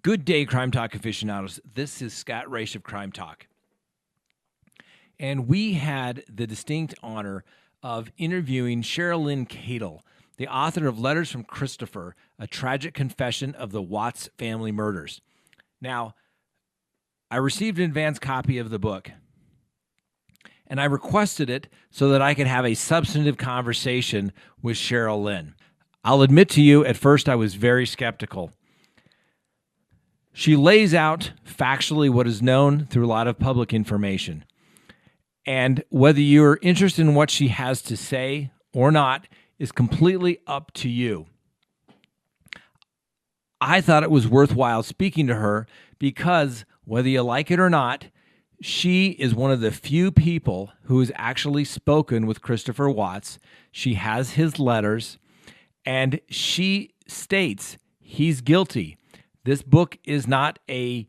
Good day, Crime Talk aficionados. This is Scott Reisch of Crime Talk. And we had the distinct honor of interviewing Cherylyn Cadle, the author of Letters from Christopher, a tragic confession of the Watts family murders. Now, I received an advance copy of the book, and I requested it so that I could have a substantive conversation with Cherylyn. I'll admit to you, at first I was very skeptical. She lays out factually what is known through a lot of public information. And whether you're interested in what she has to say or not is completely up to you. I thought it was worthwhile speaking to her because, whether you like it or not, she is one of the few people who has actually spoken with Christopher Watts. She has his letters, and she states he's guilty. This book is not a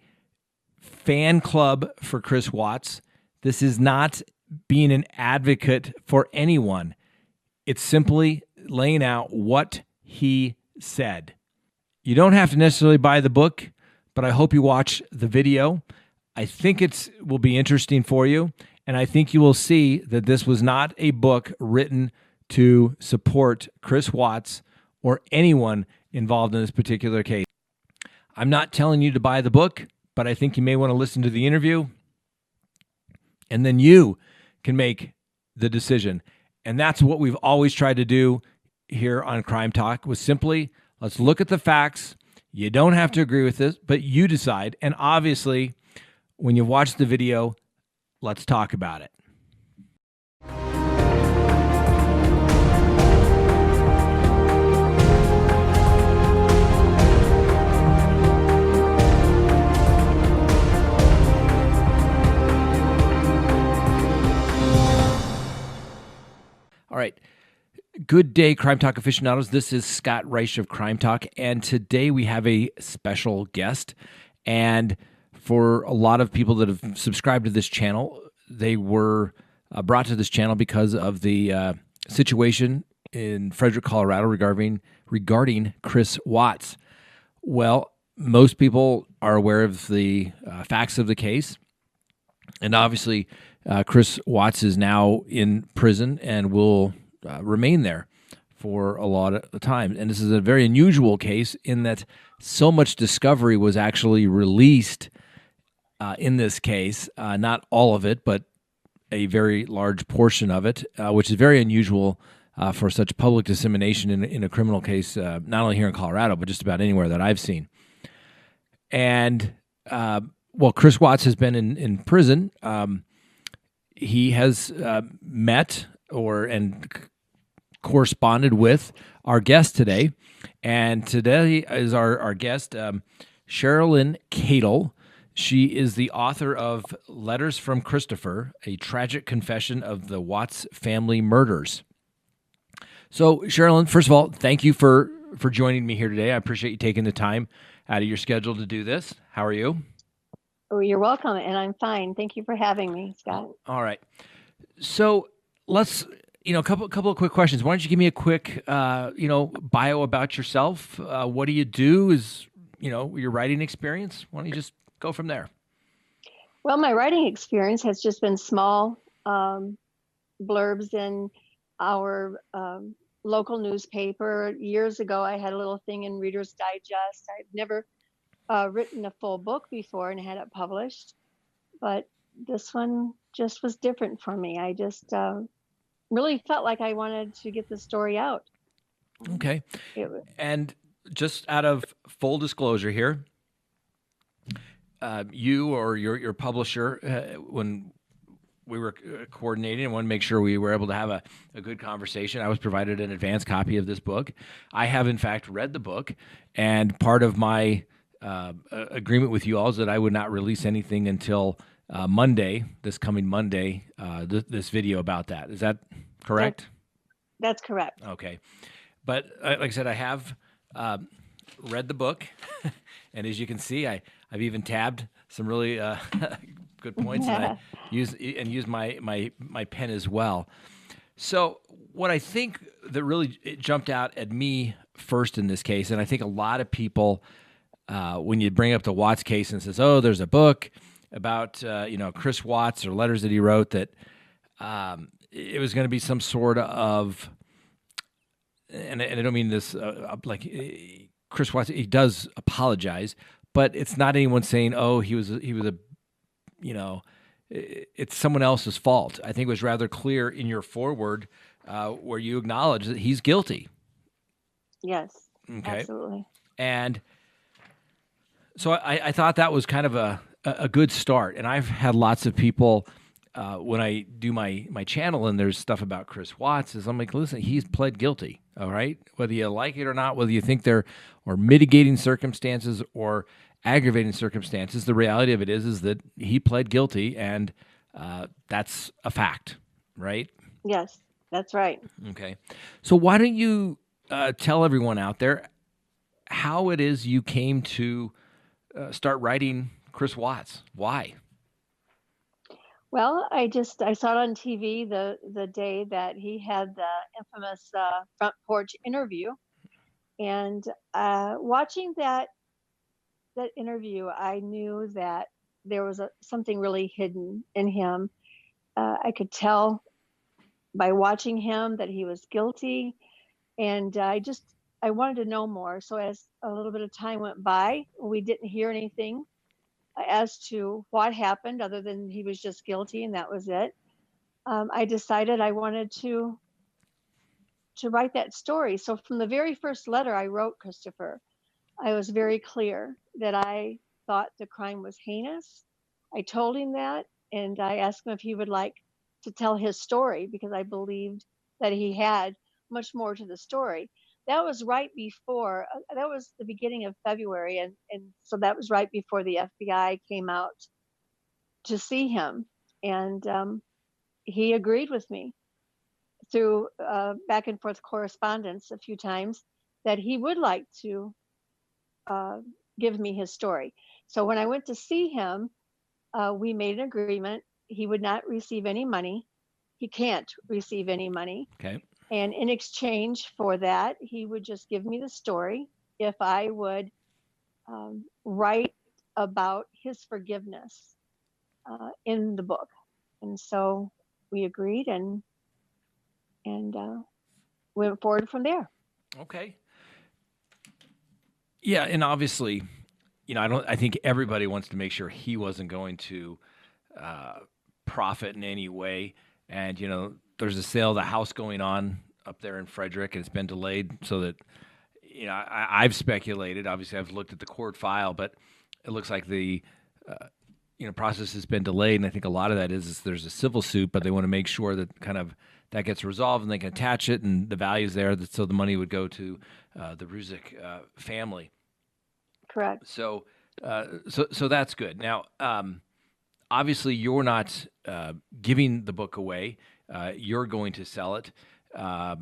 fan club for Chris Watts. This is not being an advocate for anyone. It's simply laying out what he said. You don't have to necessarily buy the book, but I hope you watch the video. I think it will be interesting for you, and I think you will see that this was not a book written to support Chris Watts or anyone involved in this particular case. I'm not telling you to buy the book, but I think you may want to listen to the interview, and then you can make the decision. And that's what we've always tried to do here on Crime Talk, was simply, let's look at the facts. You don't have to agree with this, but you decide. And obviously, when you watch the video, let's talk about it. All right. Good day, Crime Talk aficionados. This is Scott Reisch of Crime Talk, and today we have a special guest. And for a lot of people that have subscribed to this channel, they were brought to this channel because of the situation in Frederick, Colorado regarding Chris Watts. Well, most people are aware of the facts of the case, and obviously Chris Watts is now in prison and will remain there for a lot of time. And this is a very unusual case in that so much discovery was actually released in this case. Not all of it, but a very large portion of it, which is very unusual for such public dissemination in a criminal case, not only here in Colorado, but just about anywhere that I've seen. And, Chris Watts has been in prison. He has met and corresponded with our guest today. And today is our guest, Cherylyn Cadle. She is the author of Letters from Christopher, a tragic confession of the Watts family murders. So, Cherylyn, first of all, thank you for joining me here today. I appreciate you taking the time out of your schedule to do this. How are you? Oh, you're welcome, and I'm fine. Thank you for having me, Scott. All right. So let's, a couple of quick questions. Why don't you give me a quick, bio about yourself? What do you do? Is, your writing experience? Why don't you just go from there? Well, my writing experience has just been small blurbs in our local newspaper. Years ago, I had a little thing in Reader's Digest. I've never written a full book before and had it published, but this one just was different for me. I just really felt like I wanted to get the story out. Okay. And just out of full disclosure here, you or your publisher, when we were coordinating, and want to make sure we were able to have a good conversation, I was provided an advance copy of this book. I have, in fact, read the book, and part of my agreement with you all is that I would not release anything until Monday, this coming Monday, this video about that. Is that correct? That's correct. Okay. But like I said, I have read the book, and as you can see, I've even tabbed some really good points, and I used my pen as well. So what I think that really jumped out at me first in this case, and I think a lot of people when you bring up the Watts case and says, "Oh, there's a book about Chris Watts or letters that he wrote that it was going to be some sort of," and I don't mean this Chris Watts. He does apologize, but it's not anyone saying, "Oh, he was a," it's someone else's fault. I think it was rather clear in your foreword where you acknowledge that he's guilty. Yes, okay, absolutely. And so I thought that was kind of a good start. And I've had lots of people when I do my channel and there's stuff about Chris Watts, is I'm like, listen, he's pled guilty. All right, whether you like it or not, whether you think there are mitigating circumstances or aggravating circumstances, the reality of it is that he pled guilty, and that's a fact, right? Yes, that's right. Okay. So why don't you tell everyone out there how it is you came to start writing Chris Watts? Why? Well, I saw it on TV the day that he had the infamous front porch interview, and watching that interview, I knew that there was something really hidden in him. I could tell by watching him that he was guilty, and I wanted to know more. So as a little bit of time went by, we didn't hear anything as to what happened other than he was just guilty and that was it. I decided I wanted to write that story. So from the very first letter I wrote Christopher, I was very clear that I thought the crime was heinous. I told him that, and I asked him if he would like to tell his story because I believed that he had much more to the story. That was right before, that was the beginning of February, and so that was right before the FBI came out to see him, and he agreed with me through back and forth correspondence a few times that he would like to give me his story. So when I went to see him, we made an agreement. He would not receive any money. He can't receive any money. Okay. And in exchange for that, he would just give me the story if I would write about his forgiveness in the book. And so we agreed and went forward from there. Okay. Yeah, and obviously, I think everybody wants to make sure he wasn't going to profit in any way. And, there's a sale of the house going on up there in Frederick, and it's been delayed so that, I've speculated. Obviously, I've looked at the court file, but it looks like the, process has been delayed. And I think a lot of that is there's a civil suit, but they want to make sure that kind of that gets resolved and they can attach it and the value's there, so the money would go to the Ruzick family. Correct. So that's good. Now, obviously, you're not giving the book away. You're going to sell it. What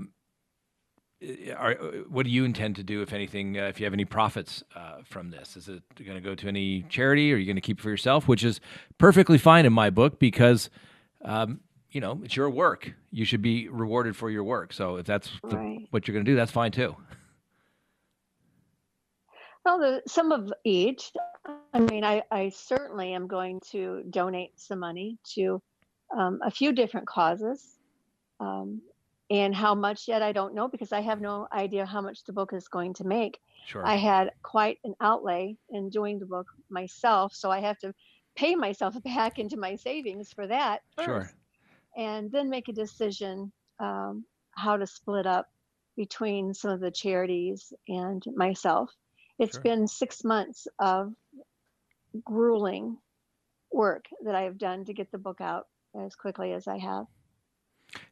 do you intend to do, if anything, if you have any profits from this? Is it going to go to any charity, or are you going to keep it for yourself, which is perfectly fine in my book because, it's your work. You should be rewarded for your work. So if that's right. what you're going to do, that's fine too. Well, some of each. I mean, I certainly am going to donate some money to a few different causes. And how much yet, I don't know, because I have no idea how much the book is going to make. Sure. I had quite an outlay in doing the book myself, so I have to pay myself back into my savings for that first. Sure. And then make a decision how to split up between some of the charities and myself. It's Sure. been 6 months of grueling work that I have done to get the book out as quickly as I have.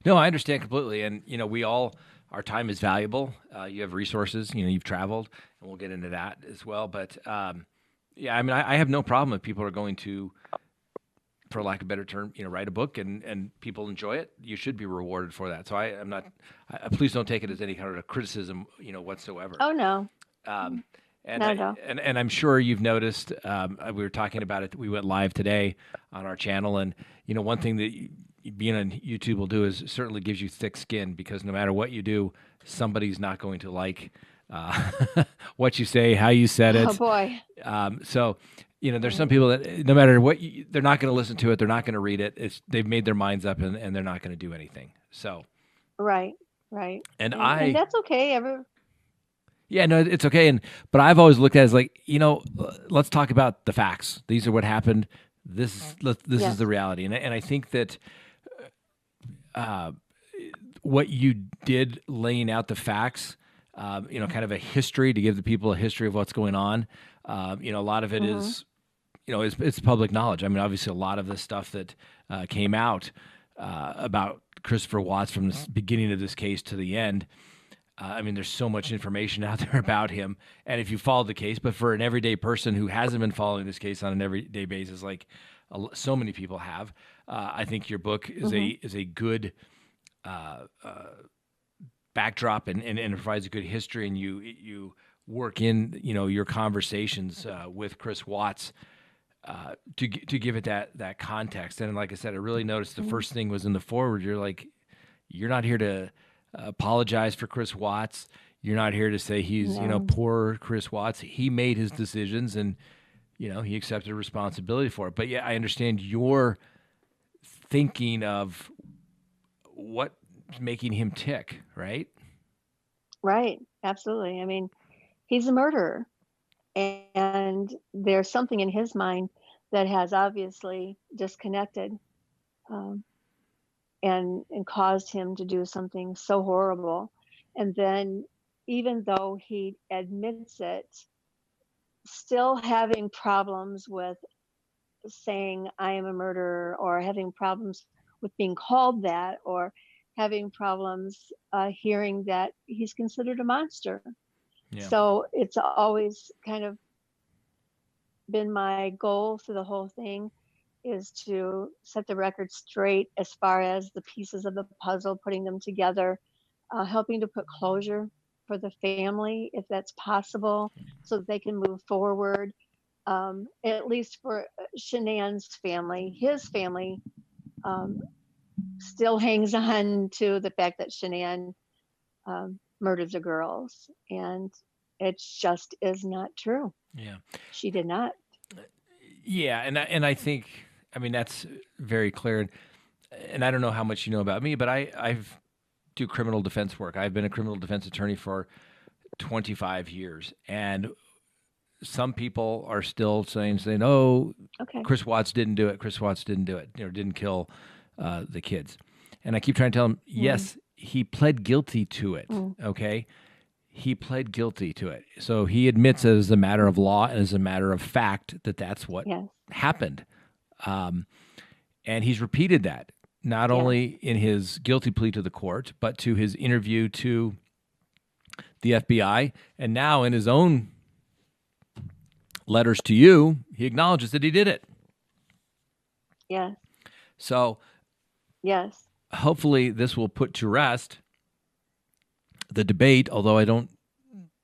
No, I understand completely. And, our time is valuable. You have resources, you've traveled, and we'll get into that as well. But, yeah, I mean, I have no problem if people are going to, for lack of a better term, write a book and people enjoy it. You should be rewarded for that. So I'm not, please don't take it as any kind of criticism, whatsoever. Oh, no. And I'm sure you've noticed, we were talking about it, we went live today on our channel, and, one thing that being on YouTube will do is certainly gives you thick skin, because no matter what you do, somebody's not going to like what you say, how you said Oh it. boy. So, there's some people that no matter what, they're not going to listen to it. They're not going to read it. They've made their minds up and they're not going to do anything. So, Right. Right. and And that's okay. yeah, no, it's okay. But I've always looked at it as like, let's talk about the facts. These are what happened. This is Yes. the reality. And I think that, what you did laying out the facts, kind of a history to give the people a history of what's going on. A lot of it is, it's public knowledge. I mean, obviously, a lot of the stuff that came out about Christopher Watts from the beginning of this case to the end. I mean, there's so much information out there about him. And if you followed the case, but for an everyday person who hasn't been following this case on an everyday basis, like so many people have, I think your book is a good backdrop and provides a good history, and you work in your conversations with Chris Watts to give it that context. And like I said, I really noticed the first thing was in the foreword. You're like, you're not here to apologize for Chris Watts. You're not here to say he's poor Chris Watts. He made his decisions and he accepted responsibility for it. But yeah, I understand your thinking of what's making him tick, right? Right. Absolutely. I mean, he's a murderer, and there's something in his mind that has obviously disconnected, um, and caused him to do something so horrible. And then, even though he admits it, still having problems with saying I am a murderer, or having problems with being called that, or having problems hearing that he's considered a monster. Yeah. So it's always kind of been my goal through the whole thing, is to set the record straight as far as the pieces of the puzzle, putting them together, helping to put closure for the family if that's possible, so that they can move forward. At least for Shanann's family, his family um, still hangs on to the fact that Shanann murdered the girls, and it just is not true. Yeah. She did not. Yeah, and I think, I mean, that's very clear. And I don't know how much you know about me, but I've do criminal defense work. I've been a criminal defense attorney for 25 years, and some people are still saying, "Oh, Okay. Chris Watts didn't do it. Chris Watts didn't do it. Didn't kill the kids." And I keep trying to tell them, yes, he pled guilty to it. Okay, he pled guilty to it, so he admits it as a matter of law and as a matter of fact that that's what happened. And he's repeated that not only in his guilty plea to the court, but to his interview to the FBI, and now in his own letters to you, he acknowledges that he did it. Yes. So, yes, hopefully this will put to rest the debate, although I don't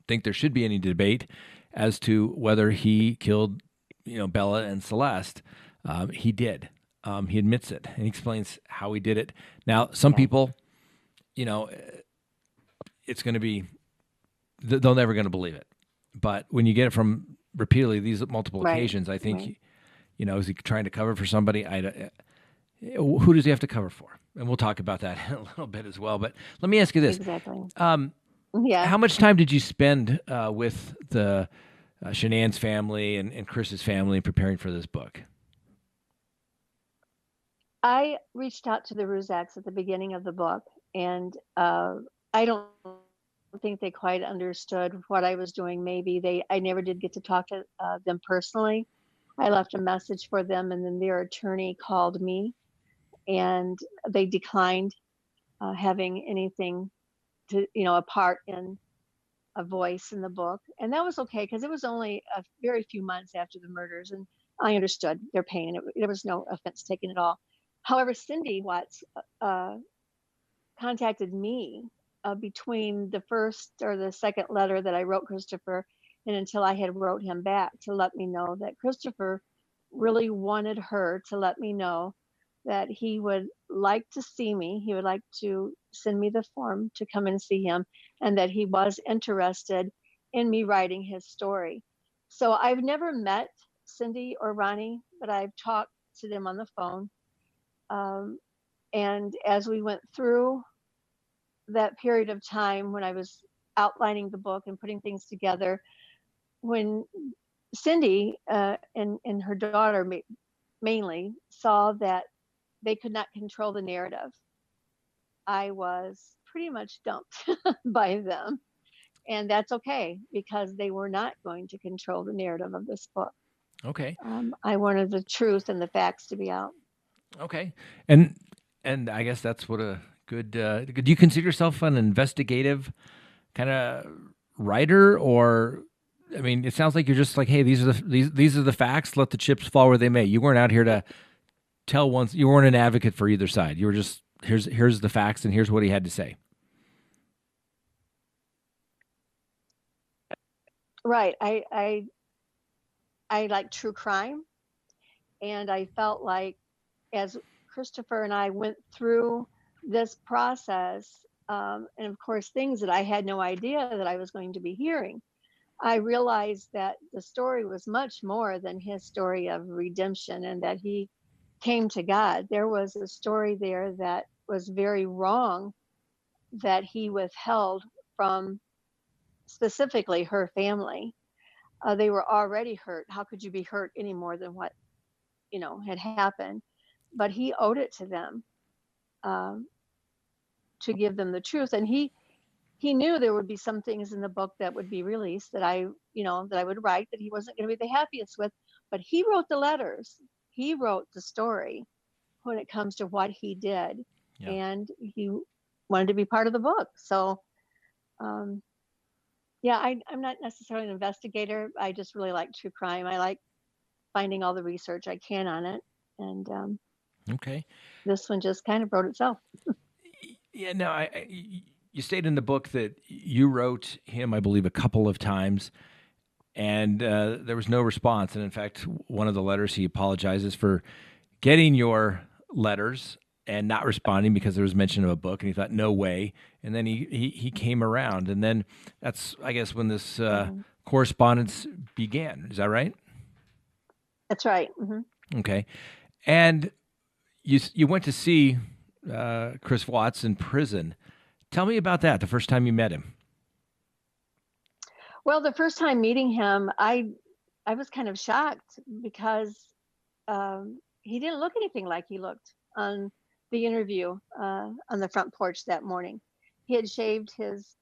think there should be any debate as to whether he killed, Bella and Celeste. He did. He admits it, and he explains how he did it. Now, some people, it's going to be, they're never going to believe it. But when you get it from repeatedly these multiple occasions, I think, is he trying to cover for somebody? Who does he have to cover for? And we'll talk about that in a little bit as well. But let me ask you this. Exactly. How much time did you spend with the Shanann's family and Chris's family in preparing for this book? I reached out to the Ruzaks at the beginning of the book, and I don't think they quite understood what I was doing. Maybe I never did get to talk to them personally. I left a message for them, and then their attorney called me, and they declined having anything to, a part in a voice in the book. And that was okay, because it was only a very few months after the murders, and I understood their pain. There was no offense taken at all. However, Cindy Watts contacted me between the first or the second letter that I wrote Christopher and until I had wrote him back, to let me know that Christopher really wanted her to let me know that he would like to see me. He would like to send me the form to come and see him, and that he was interested in me writing his story. So I've never met Cindy or Ronnie, but I've talked to them on the phone. And as we went through that period of time when I was outlining the book and putting things together, when Cindy and her daughter mainly saw that they could not control the narrative, I was pretty much dumped by them. And that's okay, because they were not going to control the narrative of this book. Okay. I wanted the truth and the facts to be out. Okay. And I guess that's what a good. Do you consider yourself an investigative kind of writer, or? I mean, it sounds like you're just like, hey, these are the facts. Let the chips fall where they may. You weren't out here to tell one. You weren't an advocate for either side. You were just here's the facts and here's what he had to say. Right. I like true crime, and I felt like as Christopher and I went through this process, and of course things that I had no idea that I was going to be hearing, I realized that the story was much more than his story of redemption and that he came to God. There was a story there that was very wrong, that he withheld from specifically her family. They were already hurt. How could you be hurt any more than what, had happened? But he owed it to them to give them the truth. And he knew there would be some things in the book that would be released that I would write that he wasn't going to be the happiest with. But he wrote the letters. He wrote the story when it comes to what he did. Yeah. And he wanted to be part of the book. So, yeah, I'm not necessarily an investigator. I just really like true crime. I like finding all the research I can on it. And okay, this one just kind of wrote itself. Yeah, no, you state in the book that you wrote him, I believe, a couple of times, and there was no response. And in fact, one of the letters, he apologizes for getting your letters and not responding because there was mention of a book, and he thought, no way. And then he came around, and then that's, I guess, when this correspondence began. Is that right? That's right. Mm-hmm. Okay. And you went to see Chris Watts in prison. Tell me about that, the first time you met him. Well, the first time meeting him, I was kind of shocked because he didn't look anything like he looked on the interview on the front porch that morning. He had shaved his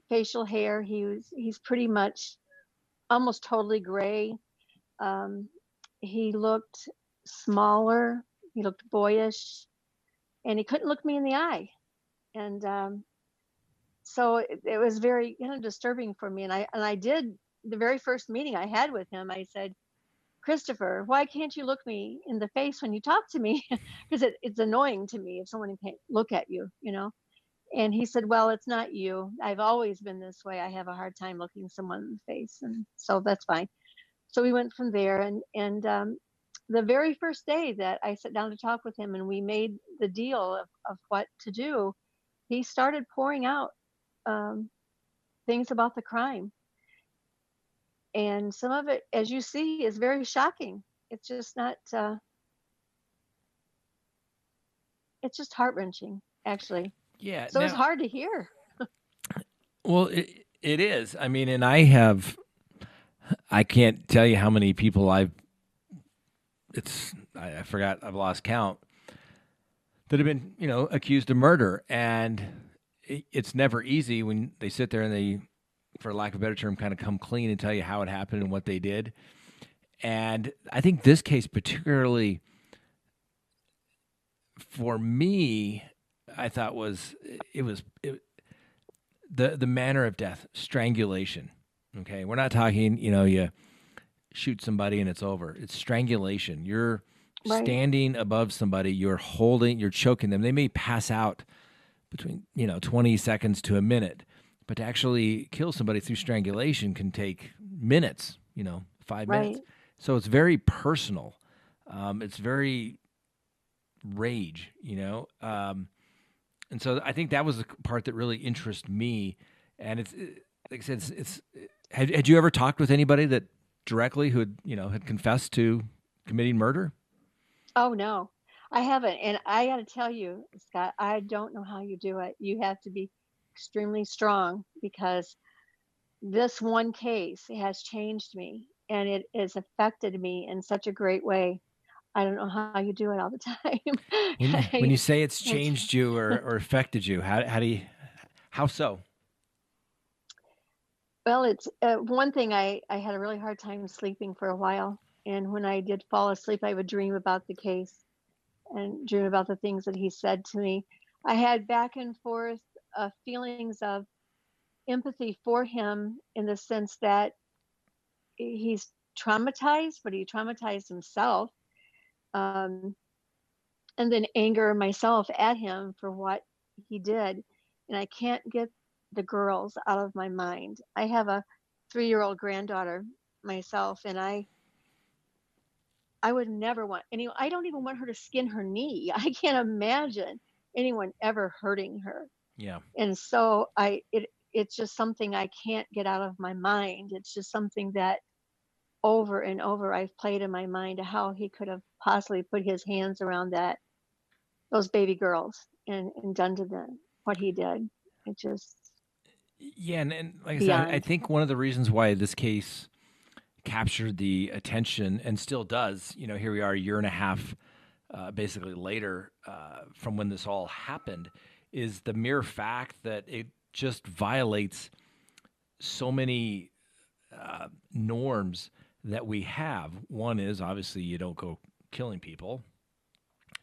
facial hair. He's pretty much almost totally gray. He looked smaller. He looked boyish, and he couldn't look me in the eye. And so it was very disturbing for me. And I did, the very first meeting I had with him, I said, Christopher, why can't you look me in the face when you talk to me? Because it's annoying to me if someone can't look at you, And he said, well, it's not you. I've always been this way. I have a hard time looking someone in the face. And so that's fine. So we went from there. And the very first day that I sat down to talk with him and we made the deal of what to do, he started pouring out things about the crime. And some of it, as you see, is very shocking. It's just not, it's just heart-wrenching, actually. Yeah. So it's hard to hear. Well, it is. I mean, and I can't tell you how many people I forgot, I've lost count, that have been, accused of murder. And it's never easy when they sit there and they, for lack of a better term, kind of come clean and tell you how it happened and what they did. And I think this case particularly, for me, I thought the manner of death, strangulation. Okay, we're not talking, you shoot somebody and it's over. It's strangulation. You're standing above somebody, you're choking them. They may pass out between, 20 seconds to a minute. But to actually kill somebody through strangulation can take minutes, 5 minutes. So it's very personal. It's very rage, and so I think that was the part that really interests me. And like I said, had you ever talked with anybody that directly who had confessed to committing murder? Oh no, I haven't. And I got to tell you, Scott, I don't know how you do it. You have to be extremely strong because this one case has changed me and it has affected me in such a great way. I don't know how you do it all the time. When you say it's It's, changed you or affected you, how so? well, it's one thing. I had a really hard time sleeping for a while. And when I did fall asleep, I would dream about the case and dream about the things that he said to me. I had back and forth feelings of empathy for him in the sense that he's traumatized, but he traumatized himself. Um, and then anger myself at him for what he did. And I can't get the girls out of my mind. I have a 3-year-old granddaughter myself, and I would never want anyone, I don't even want her to skin her knee. I can't imagine anyone ever hurting her. Yeah. And so it's just something I can't get out of my mind. It's just something that over and over I've played in my mind how he could have possibly put his hands around those baby girls and done to them what he did. It just Yeah, and like I said, I beyond. think one of the reasons why this case captured the attention and still does, here we are a year and a half basically later from when this all happened, is the mere fact that it just violates so many norms that we have. One is obviously you don't go killing people.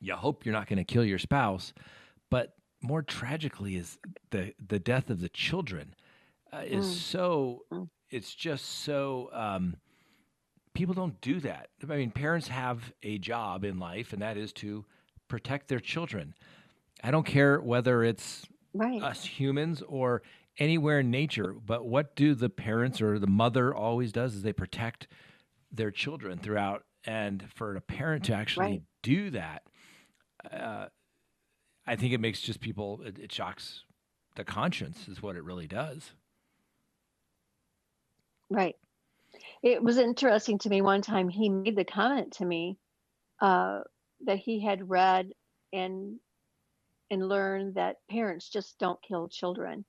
You hope you're not going to kill your spouse, but more tragically is the death of the children is Mm, so. mm, It's just so. People don't do that. I mean, parents have a job in life, and that is to protect their children. I don't care whether it's right, us humans or anywhere in nature, but what do the parents or the mother always does is they protect their children throughout. And for a parent to actually right, do that, uh, I think it makes just people, it shocks the conscience, is what it really does. right. It was interesting to me one time he made the comment to me uh, that he had read and and learned that parents just don't kill children,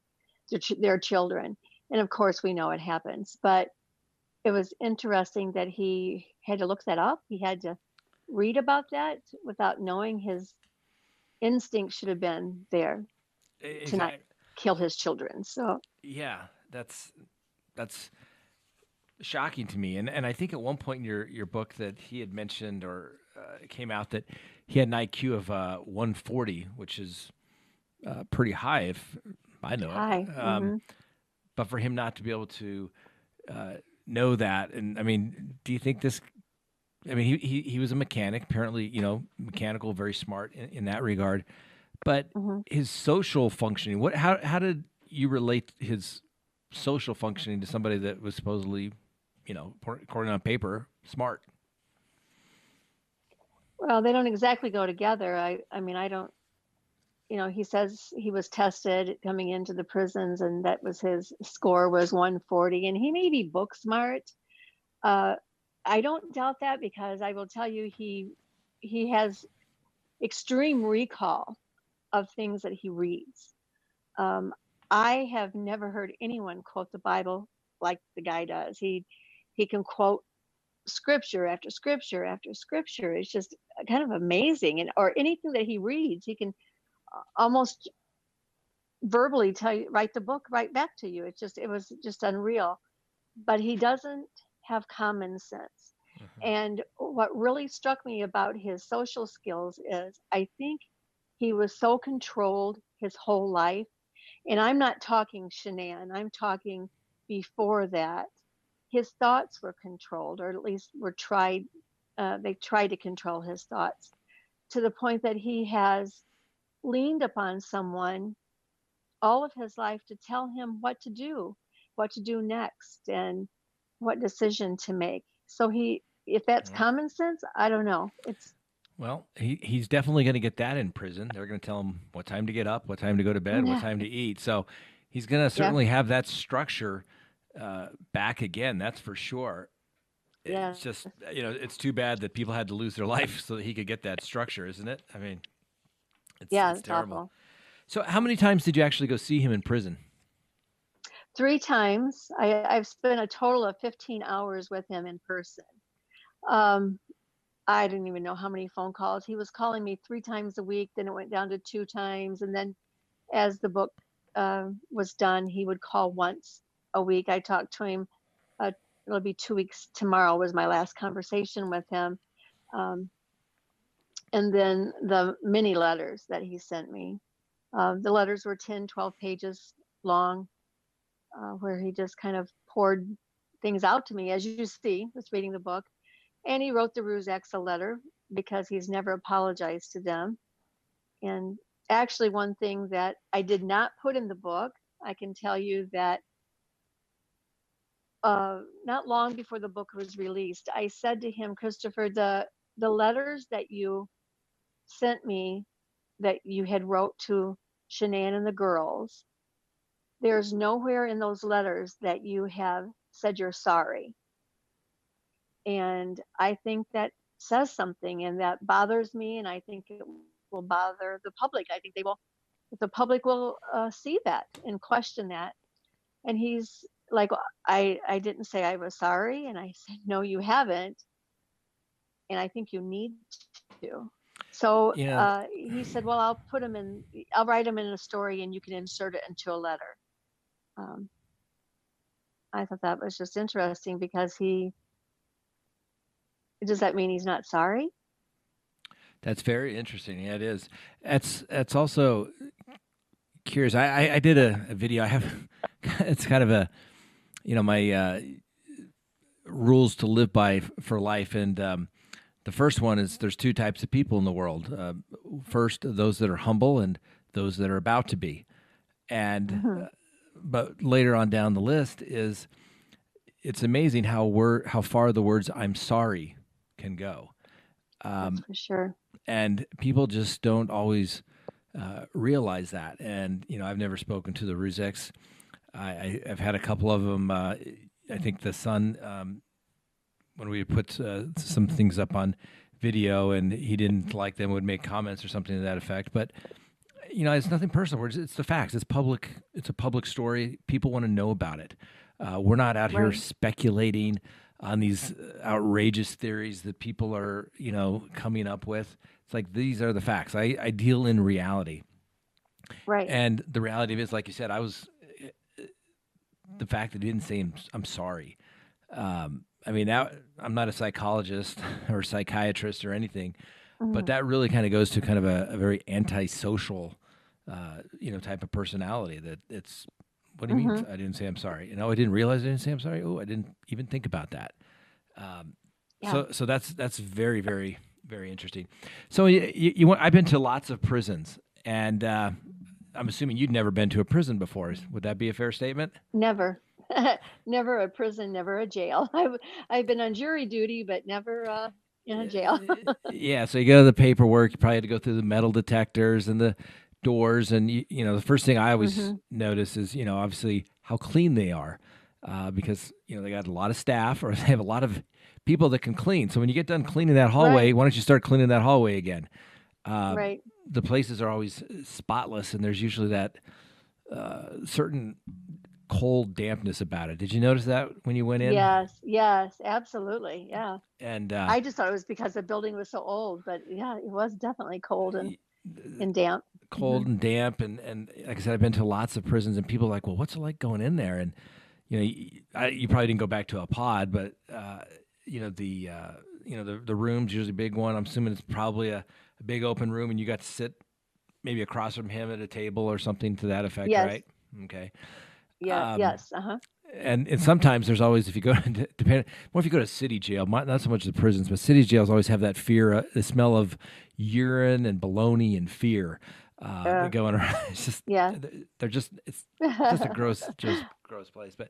their children. And of course, we know it happens. But it was interesting that he had to look that up. He had to read about that without knowing his instinct should have been there to not Exactly. kill his children. So, Yeah, that's shocking to me. And I think at one point in your book that he had mentioned or it came out that he had an IQ of 140, which is pretty high if I know it. hi. But for him not to be able to uh, know that, and I mean, do you think this? I mean, he was a mechanic, apparently, mechanical, very smart in that regard. But hmm his social functioning, how did you relate his social functioning to somebody that was supposedly, according on paper, smart? Well, they don't exactly go together. I mean, I don't, he says he was tested coming into the prisons and that was his score was 140 and he may be book smart. Uh, I don't doubt that because I will tell you he has extreme recall of things that he reads. Um, I have never heard anyone quote the Bible like the guy does. He can quote scripture after scripture after scripture. It's just kind of amazing. And or anything that he reads, he can almost verbally tell you, write the book right back to you. It was just unreal. But he doesn't have common sense. And what really struck me about his social skills is I think he was so controlled his whole life. And I'm not talking Shanann, I'm talking before that. His thoughts were controlled, or at least they tried to control his thoughts to the point that he has leaned upon someone all of his life to tell him what to do next, and what decision to make. So if that's Yeah. common sense, I don't know. It's Well, he's definitely going to get that in prison. They're going to tell him what time to get up, what time to go to bed, what Yeah. time to eat. So he's going to Yeah. certainly have that structure back again. That's for sure. Yeah. It's just, it's too bad that people had to lose their life so that he could get that structure, isn't it? I mean, Yeah. it's It's terrible. awful. So how many times did you actually go see him in prison? 3 times. I've spent a total of 15 hours with him in person. Um, I didn't even know how many phone calls. He was calling me 3 times a week. Then it went down to 2 times. And then as the book was done, he would call once a week. I talked to him. Uh, it'll be 2 weeks tomorrow was my last conversation with him. Um, and then the mini letters that he sent me. The letters were 10, 12 pages long, where he just kind of poured things out to me, as you see, just reading the book. And he wrote the Rusex a letter because he's never apologized to them. And actually, one thing that I did not put in the book, I can tell you that not long before the book was released, I said to him, Christopher, the letters that you sent me that you had wrote to Shanann and the girls, there's nowhere in those letters that you have said you're sorry. And I think that says something, and that bothers me, and I think it will bother the public. I think the public will see that and question that. And he's like, I didn't say I was sorry. And I said, no, you haven't. And I think you need to. So he said, well, I'll write them in a story and you can insert it into a letter. I thought that was just interesting because does that mean he's not sorry? That's very interesting. Yeah, it is. That's also curious. I did a video. I have it's kind of a my rules to live by for life, and the first one is there's two types of people in the world. First, those that are humble, and those that are about to be. And but later on down the list is it's amazing how far the words "I'm sorry" can go. That's for sure. And people just don't always realize that. And I've never spoken to the Rusex. I've had a couple of them. I think the son, when we put some things up on video, and he didn't like them, would make comments or something to that effect. But it's nothing personal. It's the facts. It's public. It's a public story. People want to know about it. We're not out here speculating on these outrageous theories that people are, coming up with. It's like, these are the facts. I deal in reality. Right. And the reality of it is, like you said, the fact that he didn't say I'm sorry. I mean, I'm not a psychologist or a psychiatrist or anything, but that really kind of goes to kind of a very antisocial, type of personality. That it's, what do you mean? I didn't say I'm sorry. I didn't realize I didn't say I'm sorry. Oh, I didn't even think about that. So that's very, very, very interesting. So I've been to lots of prisons, and I'm assuming you'd never been to a prison before. Would that be a fair statement? Never. Never a prison, never a jail. I've been on jury duty, but never in a jail. Yeah, so you go to the paperwork. You probably had to go through the metal detectors and the doors, and the first thing I always notice is obviously how clean they are, because they got a lot of staff, or they have a lot of people that can clean. So when you get done cleaning that hallway, why don't you start cleaning that hallway again? Right. The places are always spotless, and there's usually that certain cold dampness about it. Did you notice that when you went in? Yes, absolutely. Yeah. And I just thought it was because the building was so old, but yeah, it was definitely cold and damp. Cold and damp, and like I said, I've been to lots of prisons, and people are like, well, what's it like going in there? And you probably didn't go back to a pod, but the room's usually a big one. I'm assuming it's probably a big open room, and you got to sit maybe across from him at a table or something to that effect, right? Okay. Yeah. Yes. And sometimes there's always, if you go if you go to city jail, not so much the prisons, but city jails always have that fear, the smell of urine and bologna and fear going around. It's just it's just a gross place. But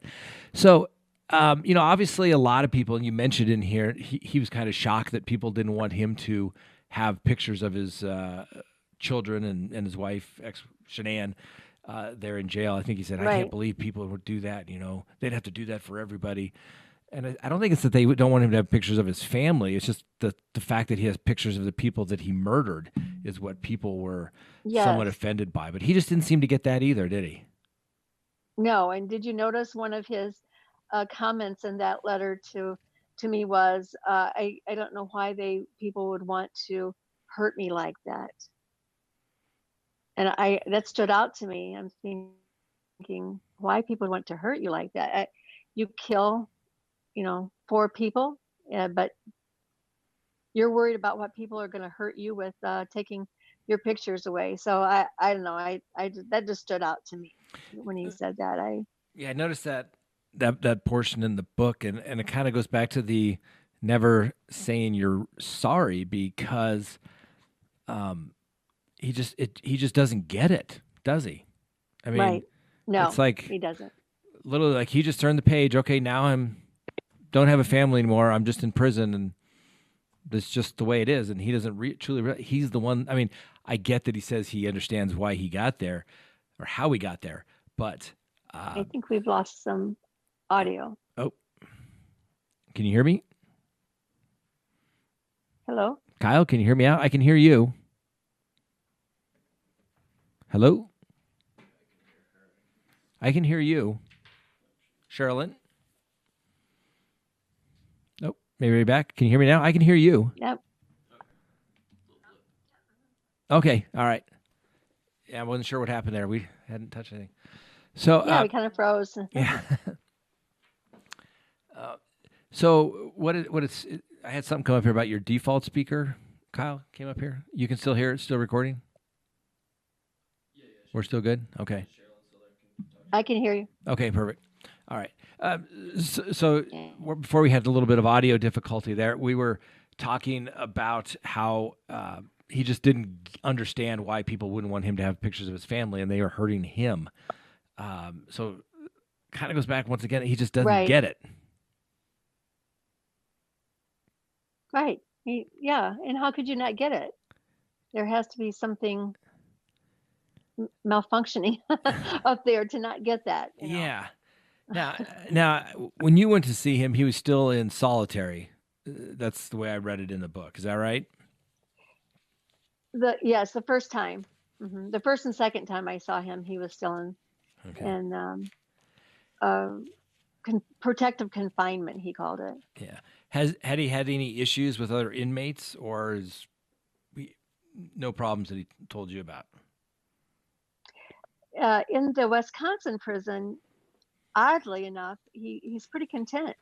so obviously a lot of people, and you mentioned in here, he was kind of shocked that people didn't want him to have pictures of his children and his wife, Shanann, there in jail. I think he said, I can't believe people would do that. They'd have to do that for everybody. And I don't think it's that they don't want him to have pictures of his family. It's just the fact that he has pictures of the people that he murdered is what people were somewhat offended by. But he just didn't seem to get that either, did he? No. And did you notice one of his comments in that letter to me was, I don't know why people would want to hurt me like that. And that stood out to me. I'm thinking why people want to hurt you like that. You kill 4 people, but you're worried about what people are going to hurt you with taking your pictures away. So I don't know. That just stood out to me when he said that. I noticed that portion in the book, and it kind of goes back to the never saying you're sorry, because he just doesn't get it, does he? I mean, no, it's like he doesn't. Literally, like he just turned the page. Okay, now don't have a family anymore. I'm just in prison, and that's just the way it is. And he doesn't truly realize he's the one. I mean, I get that he says he understands why he got there or how he got there, but I think we've lost some audio. Oh, can you hear me? Hello? Kyle, can you hear me out? I can hear you. Hello? I can hear you. Cherylyn? Nope. Maybe you're back. Can you hear me now? I can hear you. Yep. Okay. All right. Yeah, I wasn't sure what happened there. We hadn't touched anything. So yeah, we kind of froze. Yeah. So I had something come up here about your default speaker. Kyle came up here. You can still hear it? Still recording? Yeah. We're still good? Okay. I can hear you. Okay, perfect. All right. So before we had a little bit of audio difficulty there, we were talking about how he just didn't understand why people wouldn't want him to have pictures of his family, and they are hurting him. So kind of goes back once again. He just doesn't get it. Right. And how could you not get it? There has to be something malfunctioning up there to not get that. Yeah. Now, when you went to see him, he was still in solitary. That's the way I read it in the book. Is that right? Yes, the first time. Mm-hmm. The first and second time I saw him, he was still in protective confinement, he called it. Yeah. Had he had any issues with other inmates, or no problems that he told you about? In the Wisconsin prison, oddly enough, he's pretty content.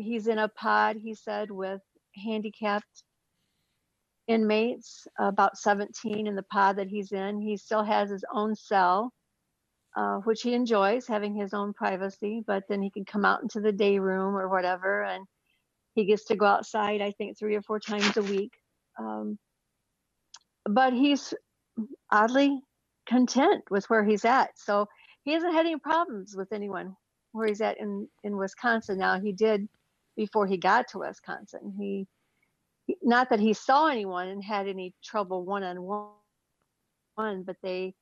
He's in a pod, he said, with handicapped inmates, about 17 in the pod that he's in. He still has his own cell, which he enjoys, having his own privacy, but then he can come out into the day room or whatever, and he gets to go outside, I think, 3 or 4 times a week. But he's oddly content with where he's at. So he hasn't had any problems with anyone where he's at in Wisconsin. Now, he did before he got to Wisconsin. He not that he saw anyone and had any trouble one-on-one, but they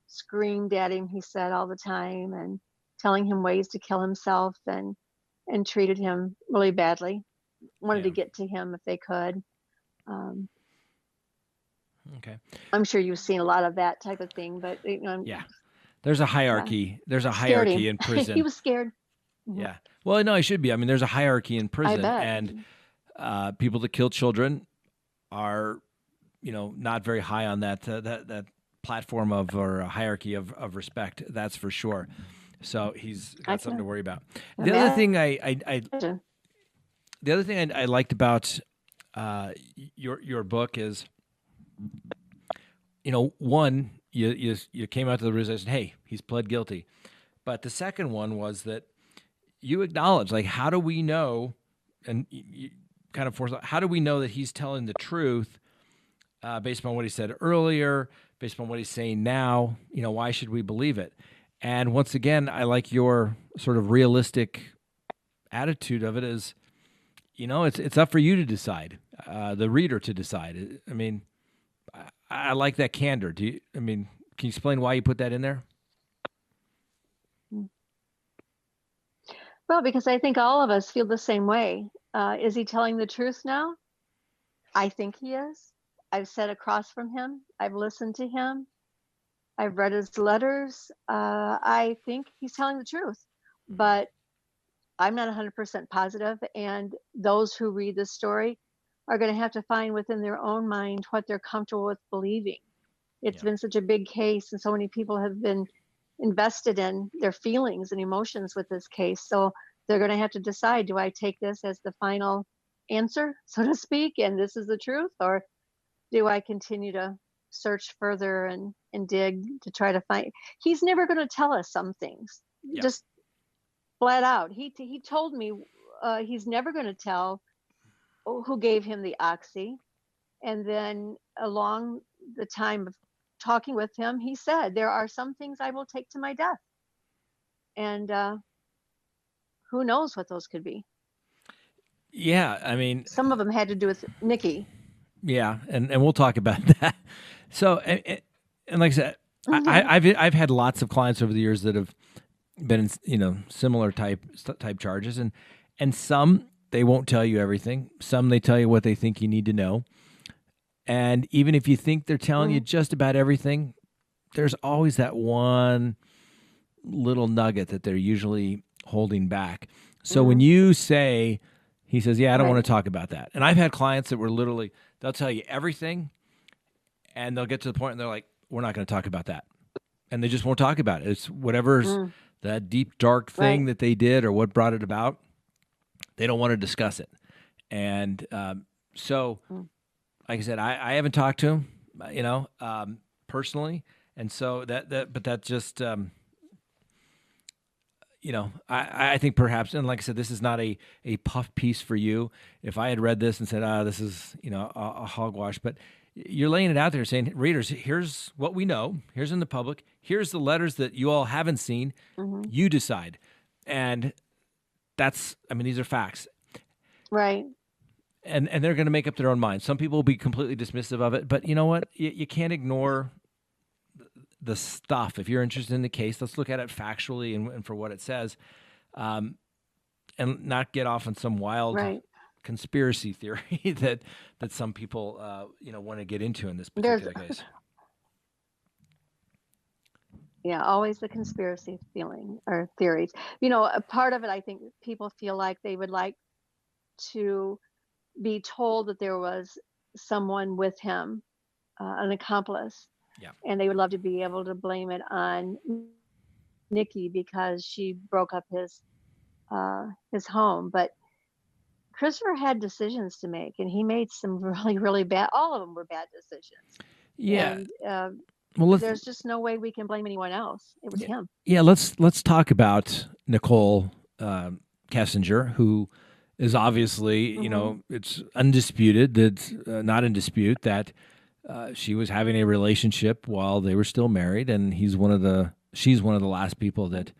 screamed at him, he said, all the time, and telling him ways to kill himself, and treated him really badly. Wanted to get to him if they could. Okay. I'm sure you've seen a lot of that type of thing, but yeah, there's a hierarchy. Yeah. There's a hierarchy in prison. He was scared. Mm-hmm. Yeah. Well, no, he should be. I mean, there's a hierarchy in prison, and people that kill children are, not very high on that platform or a hierarchy of respect. That's for sure. So he's got something to worry about. The other thing I liked about your book is, one, you came out to the realization, hey, he's pled guilty. But the second one was that you acknowledge, like, how do we know, and you kind of force, how do we know that he's telling the truth based on what he said earlier, based on what he's saying now? Why should we believe it? And once again, I like your sort of realistic attitude of it is, it's up for you to decide, the reader to decide. I mean, I like that candor. Can you explain why you put that in there? Well, because I think all of us feel the same way. Is he telling the truth now? I think he is. I've sat across from him. I've listened to him. I've read his letters. I think he's telling the truth, but I'm not 100% positive. And those who read this story are going to have to find within their own mind what they're comfortable with believing. It's been such a big case, and so many people have been invested in their feelings and emotions with this case. So they're going to have to decide, do I take this as the final answer, so to speak, and this is the truth, or do I continue to search further and dig to try to find? He's never going to tell us some things, just flat out. He told me he's never going to tell who gave him the oxy. And then along the time of talking with him, he said, there are some things I will take to my death. And who knows what those could be. Yeah, I mean, some of them had to do with Nikki. Yeah, and we'll talk about that. So, and like I said, I've had lots of clients over the years that have been in, similar type charges, and some they won't tell you everything. Some they tell you what they think you need to know. And even if you think they're telling you just about everything, there's always that one little nugget that they're usually holding back. So when you say, he says, yeah, I don't want to talk about that. And I've had clients that were literally, they'll tell you everything, and they'll get to the point and they're like, we're not going to talk about that. And they just won't talk about it. It's whatever's that deep, dark thing that they did or what brought it about. They don't want to discuss it. And so, like I said, I haven't talked to him, personally. And so but that just, I think perhaps, and like I said, this is not a puff piece for you. If I had read this and said, this is, a hogwash, but you're laying it out there saying, readers, here's what we know. Here's in the public. Here's the letters that you all haven't seen. You decide. And these are facts. Right. And they're going to make up their own minds. Some people will be completely dismissive of it, but you know what? You can't ignore the stuff. If you're interested in the case, let's look at it factually and for what it says, and not get off on some wild conspiracy theory that some people want to get into in this particular case. Yeah, always the conspiracy feeling or theories. A part of it, I think people feel like they would like to be told that there was someone with him, an accomplice. Yeah. And they would love to be able to blame it on Nikki because she broke up his home. But Christopher had decisions to make, and he made some really, really bad. All of them were bad decisions. Yeah. And, there's just no way we can blame anyone else. It was him. Yeah. Let's talk about Nicole Kessinger, who is obviously, it's undisputed. It's not in dispute that she was having a relationship while they were still married, and she's one of the last people that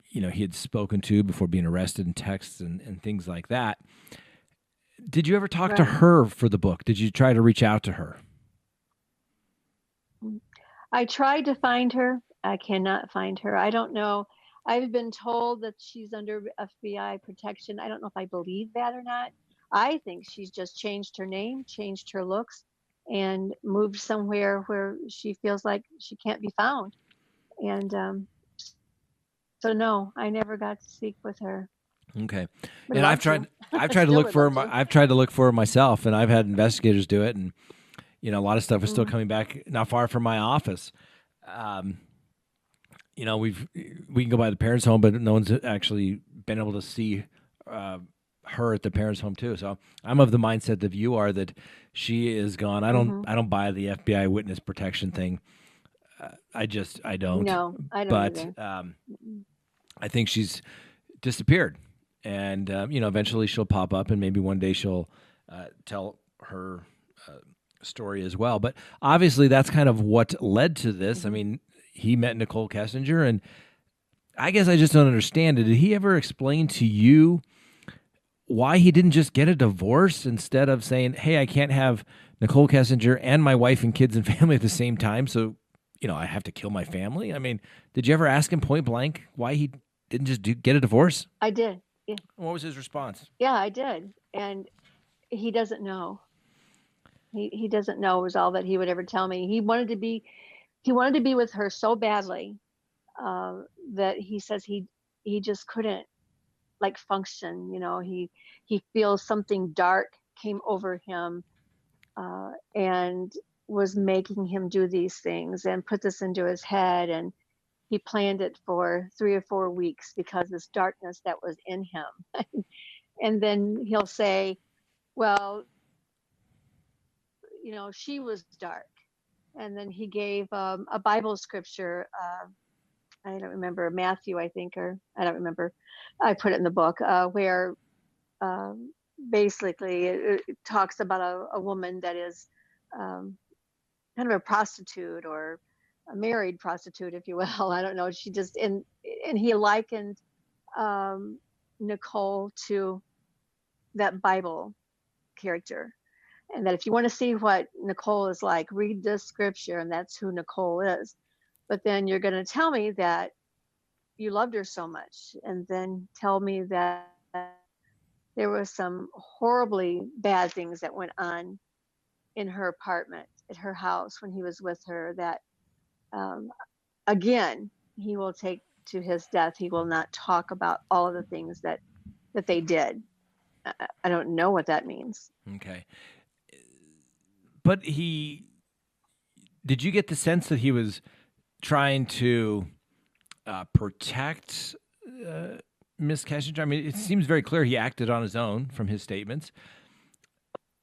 he had spoken to before being arrested in texts and things like that. Did you ever talk to her for the book? Did you try to reach out to her? I tried to find her. I cannot find her. I don't know. I've been told that she's under FBI protection. I don't know if I believe that or not. I think she's just changed her name, changed her looks, and moved somewhere where she feels like she can't be found. And so no, I never got to speak with her. Okay. And I've tried to look for her. I've tried to look for her myself, and I've had investigators do it, and a lot of stuff is still coming back not far from my office. We can go by the parents' home, but no one's actually been able to see her at the parents' home too. So I'm of the mindset that you are, that she is gone. I don't buy the FBI witness protection thing. I don't. No, I don't. But either. I think she's disappeared, and eventually she'll pop up, and maybe one day she'll tell her story as well. But obviously, that's kind of what led to this. I mean, he met Nicole Kessinger, and I guess I just don't understand it. Did he ever explain to you why he didn't just get a divorce instead of saying, hey, I can't have Nicole Kessinger and my wife and kids and family at the same time, so, I have to kill my family? I mean, did you ever ask him point blank why he didn't just get a divorce? I did. Yeah. What was his response? Yeah, I did. And he doesn't know. He doesn't know was all that he would ever tell me. He wanted to be with her so badly that he says he just couldn't like function. He feels something dark came over him and was making him do these things and put this into his head. And he planned it for 3 or 4 weeks because this darkness that was in him. And then he'll say, well, she was dark. And then he gave a Bible scripture. I don't remember, Matthew, I think, or I don't remember. I put it in the book where basically it talks about a woman that is kind of a prostitute or a married prostitute, if you will. I don't know. She just, and he likened Nicole to that Bible character. And that if you want to see what Nicole is like, read this scripture, and that's who Nicole is. But then you're going to tell me that you loved her so much, and then tell me that there was some horribly bad things that went on in her apartment, at her house when he was with her, that again, he will take to his death. He will not talk about all of the things that they did. I don't know what that means. Okay. But did you get the sense that he was trying to protect Miss Kessinger? I mean, it seems very clear he acted on his own from his statements.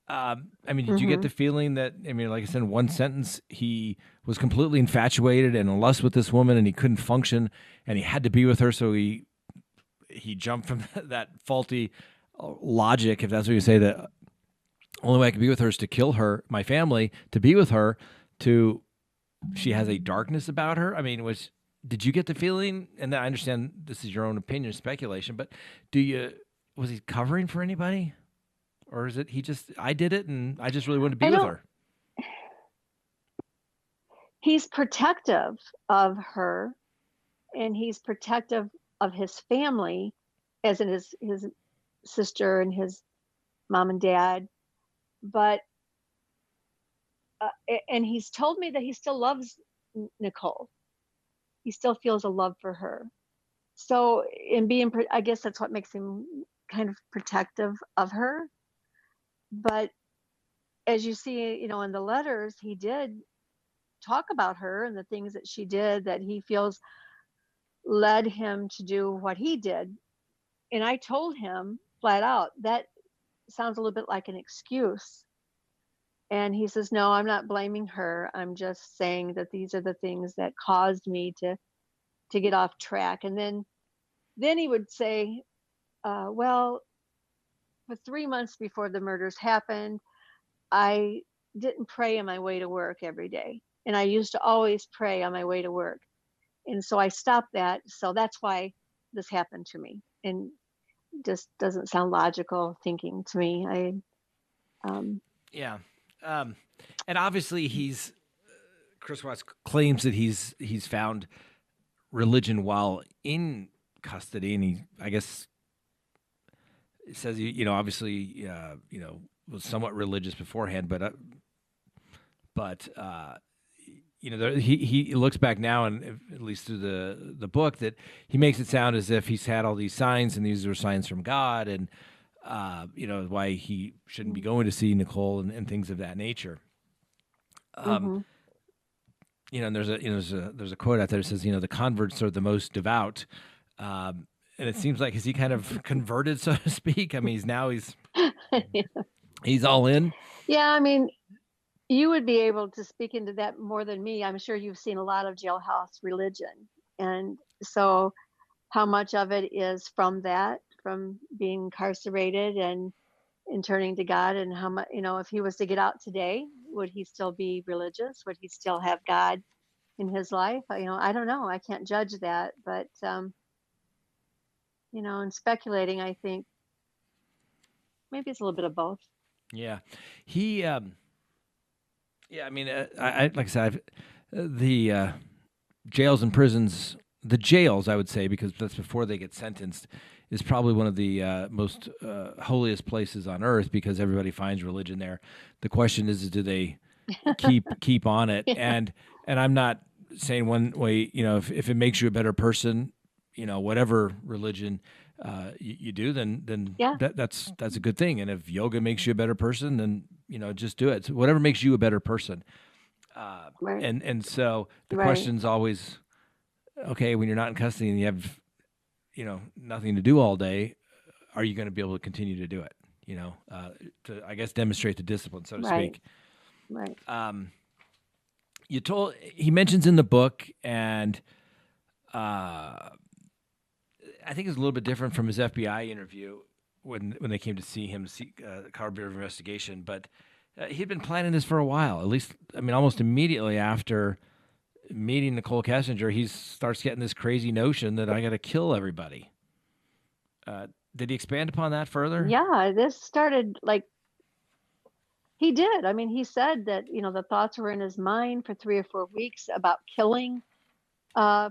I mean, did you get the feeling that, like I said, in one sentence, he was completely infatuated and in lust with this woman and he couldn't function and he had to be with her, so he jumped from that faulty logic, if that's what you say, that only way I can be with her is to kill her, my family, to be with her, to she has a darkness about her? I mean, did you get the feeling, and I understand this is your own opinion, speculation, but was he covering for anybody? Or is it I did it and I just really wanted to be with her? He's protective of her, and he's protective of his family, as in his sister and his mom and dad. But and he's told me that he still loves Nicole. He still feels a love for her. So I guess that's what makes him kind of protective of her. But as you see, in the letters, he did talk about her and the things that she did that he feels led him to do what he did. And I told him flat out, that sounds a little bit like an excuse. And he says, no, I'm not blaming her. I'm just saying that these are the things that caused me to get off track. And then he would say, well, for 3 months before the murders happened, I didn't pray on my way to work every day. And I used to always pray on my way to work. And so I stopped that. So that's why this happened to me. And just doesn't sound logical thinking to me. Yeah. And obviously Chris Watts claims that he's found religion while in custody. And he, I guess, it says, obviously, was somewhat religious beforehand, but he looks back now, and at least through the book, that he makes it sound as if he's had all these signs, and these were signs from God, and why he shouldn't be going to see Nicole and things of that nature. And there's a quote out there that says, the converts are the most devout. And it seems like, has he kind of converted, so to speak? I mean, he's all in. Yeah, I mean, you would be able to speak into that more than me. I'm sure you've seen a lot of jailhouse religion. And so how much of it is from being incarcerated and turning to God, and how much, if he was to get out today, would he still be religious? Would he still have God in his life? I don't know. I can't judge that. But, in speculating, I think maybe it's a little bit of both. Yeah. He, yeah, I mean, I like I said, the jails and prisons, the jails, I would say, because that's before they get sentenced, is probably one of the most holiest places on earth because everybody finds religion there. The question is do they keep on it? Yeah. And I'm not saying one way, if it makes you a better person, whatever religion you do, then Yeah. that's a good thing. And if yoga makes you a better person, then just do it. So whatever makes you a better person. Right. And so the Right. question's always, okay, when you're not in custody and you have nothing to do all day, are you going to be able to continue to do it? To I guess demonstrate the discipline, so to Right. speak. Right. He mentions in the book, and I think it's a little bit different from his FBI interview when they came to see him, Colorado Bureau of Investigation. But he'd been planning this for a while. At least, I mean, almost immediately after meeting Nicole Kessinger, he starts getting this crazy notion that I got to kill everybody. Did he expand upon that further? Yeah, this started he did. I mean, he said that, the thoughts were in his mind for 3 or 4 weeks about killing.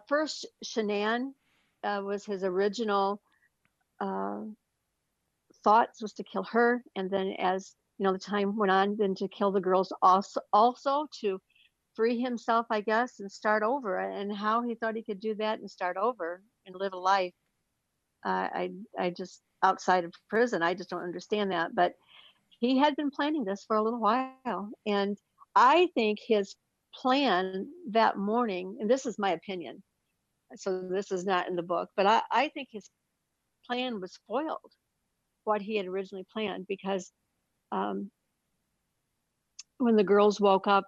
First, Shanann was his original thoughts was to kill her. And then as, the time went on, then to kill the girls also to free himself, I guess, and start over. And how he thought he could do that and start over and live a life. I just, outside of prison, I just don't understand that. But he had been planning this for a little while. And I think his plan that morning, and this is my opinion, so this is not in the book, but I think his plan was foiled, what he had originally planned, because when the girls woke up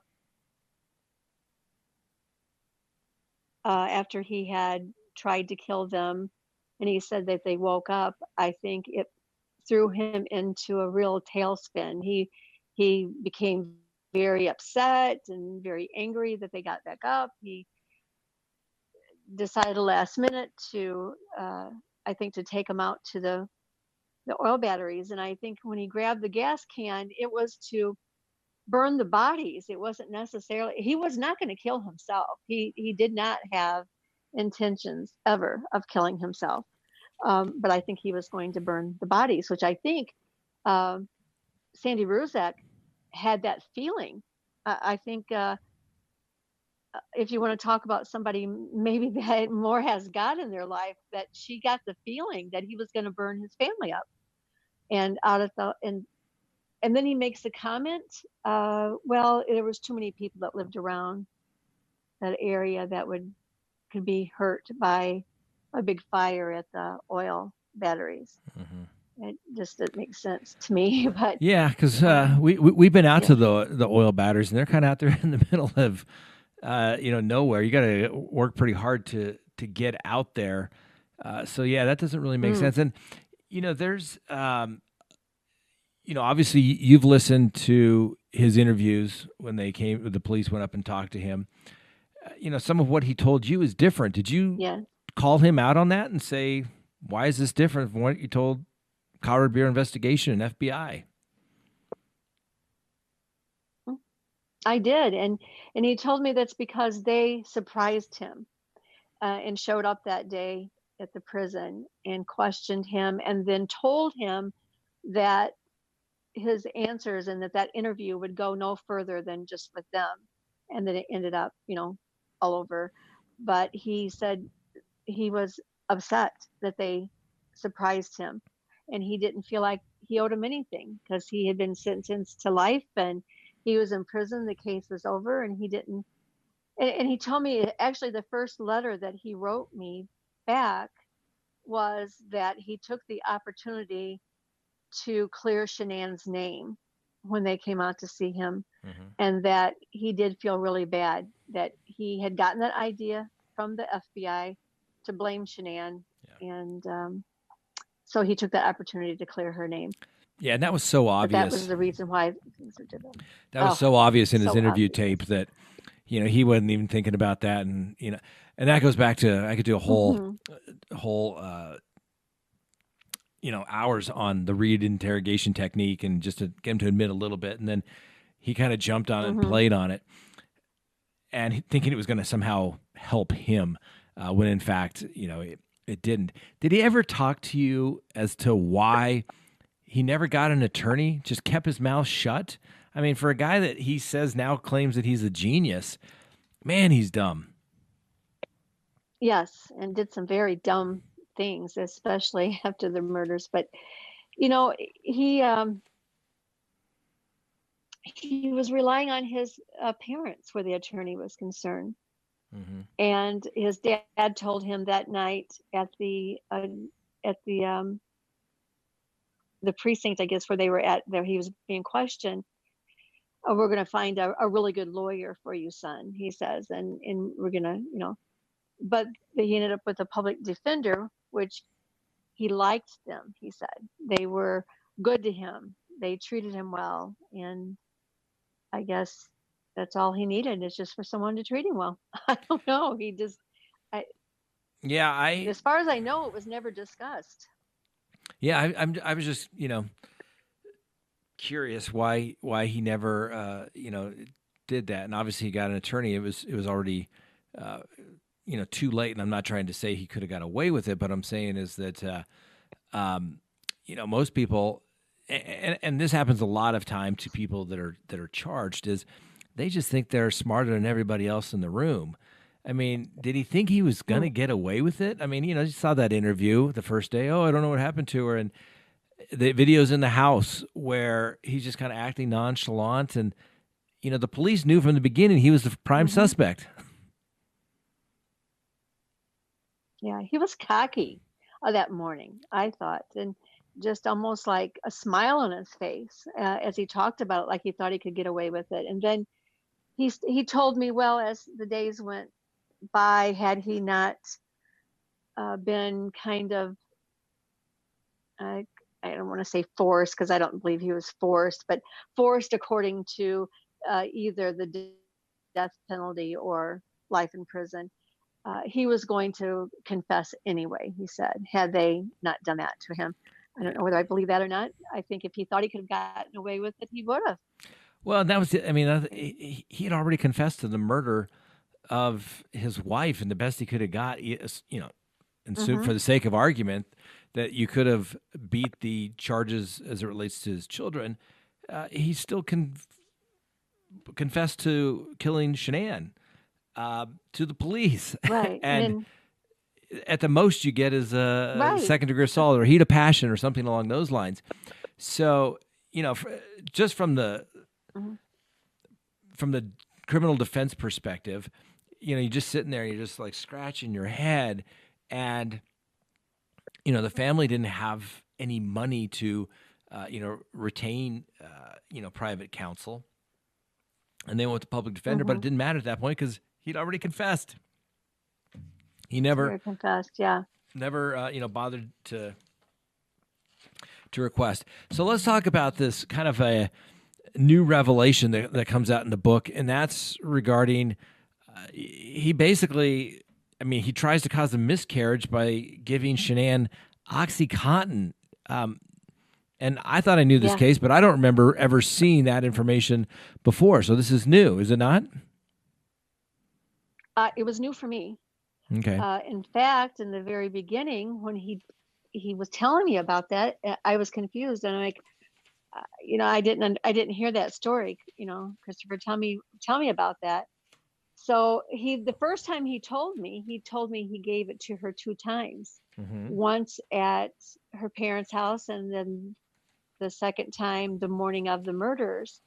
after he had tried to kill them, and he said that they woke up, I think it threw him into a real tailspin. He became very upset and very angry that they got back up. He decided last minute to, I think, to take them out to the oil batteries. And I think when he grabbed the gas can, it was to burn the bodies. It wasn't necessarily, he was not going to kill himself. He did not have intentions ever of killing himself. But I think he was going to burn the bodies, which I think Sandy Ruzek had that feeling. I think if you want to talk about somebody maybe that more has God in their life, that she got the feeling that he was going to burn his family up. And and then he makes a comment, well, there was too many people that lived around that area that could be hurt by a big fire at the oil batteries. Mm-hmm. It just didn't make sense to me. But yeah, because we've been out to the oil batteries, and they're kind of out there in the middle of nowhere. You got to work pretty hard to get out there. So yeah, that doesn't really make sense. And there's obviously you've listened to his interviews when the police went up and talked to him. Some of what he told you is different. Did you call him out on that and say, why is this different from what you told Colorado Bureau Investigation and FBI? I did. And he told me that's because they surprised him and showed up that day at the prison and questioned him, and then told him that his answers and that interview would go no further than just with them. And then it ended up, all over. But he said he was upset that they surprised him, and he didn't feel like he owed him anything because he had been sentenced to life and he was in prison. The case was over, and he didn't. And he told me actually the first letter that he wrote me back was that he took the opportunity to clear Shanann's name when they came out to see him, and that he did feel really bad that he had gotten that idea from the FBI to blame Shanann, and so he took that opportunity to clear her name. Yeah, and that was so obvious. But that was the reason why things were different. That was so obvious in his interview tape that he wasn't even thinking about that, and and that goes back to I could do a whole hours on the Reed interrogation technique and just to get him to admit a little bit. And then he kind of jumped on it and played on it, and thinking it was going to somehow help him, when in fact, it didn't. Did he ever talk to you as to why he never got an attorney, just kept his mouth shut? I mean, for a guy that he says now claims that he's a genius, man, he's dumb. Yes, and did some very dumb things, especially after the murders. But he was relying on his parents where the attorney was concerned. And his dad told him that night at the precinct, I guess, where they were at, there he was being questioned. Oh, we're going to find a really good lawyer for you, son, he says, and we're going to, but he ended up with a public defender, which he liked them. He said they were good to him. They treated him well, and I guess that's all he needed, is just for someone to treat him well. I don't know. As far as I know, it was never discussed. Yeah, I was just curious why he never did that, and obviously he got an attorney. It was already too late, and I'm not trying to say he could have got away with it, but I'm saying is that most people, and this happens a lot of time to people that are charged, is they just think they're smarter than everybody else in the room. I mean, did he think he was going to get away with it? I mean, you saw that interview the first day. Oh, I don't know what happened to her. And the videos in the house where he's just kind of acting nonchalant. And, the police knew from the beginning he was the prime suspect. Yeah, he was cocky that morning, I thought. And just almost like a smile on his face as he talked about it, like he thought he could get away with it. And then he told me, well, as the days went by, had he not been kind of, I don't want to say forced, because I don't believe he was forced, but forced according to either the death penalty or life in prison, he was going to confess anyway, he said, had they not done that to him. I don't know whether I believe that or not. I think if he thought he could have gotten away with it, he would have. Well, that was it. I mean, he had already confessed to the murder of his wife, and the best he could have got, and so for the sake of argument, that you could have beat the charges as it relates to his children, he still confessed to killing Shanann to the police. Right. And at the most you get is a second-degree assault or heat of passion or something along those lines. So, just from the criminal defense perspective, you're just sitting there, you're just like scratching your head, and the family didn't have any money to retain private counsel, and they went with the public defender, but it didn't matter at that point because he'd already confessed. He never confessed, yeah. Never bothered to request. So let's talk about this kind of a new revelation that comes out in the book, and that's regarding he basically, he tries to cause a miscarriage by giving Shanann OxyContin. And I thought I knew this case, but I don't remember ever seeing that information before. So this is new, is it not? It was new for me. Okay. In fact, in the very beginning, when he was telling me about that, I was confused, and I'm like, I didn't hear that story. Christopher, tell me about that. So the first time he told me he gave it to her 2 times. Once at her parents' house, and then the second time the morning of the murders.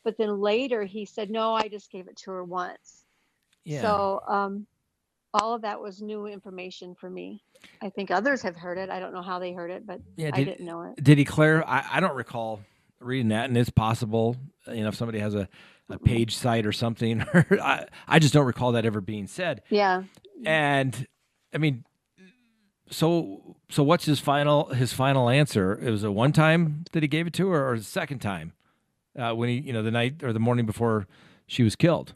But then later he said, no, I just gave it to her once. Yeah. So all of that was new information for me. I think others have heard it. I don't know how they heard it, but I didn't know it. Did he clarify? I don't recall reading that, and it's possible, if somebody has a page site or something, I just don't recall that ever being said. Yeah. And so what's his final answer? It was a one time that he gave it to her, or the second time when he, the night or the morning before she was killed?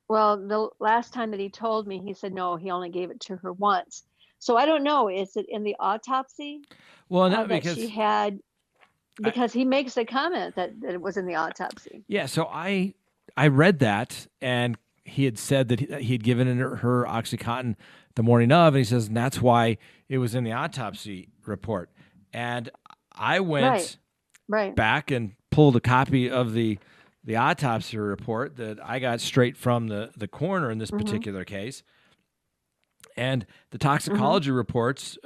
Well, the last time that he told me, he said, no, he only gave it to her once. So I don't know. Is it in the autopsy Well, no, that she had? I, Because he makes a comment that it was in the autopsy. yeah, so I read that, and he had said that he had given her OxyContin the morning of, and he says, and that's why it was in the autopsy report. And I Right. went Right. back and pulled a copy of the autopsy report that I got straight from the coroner in this particular case, and the toxicology reports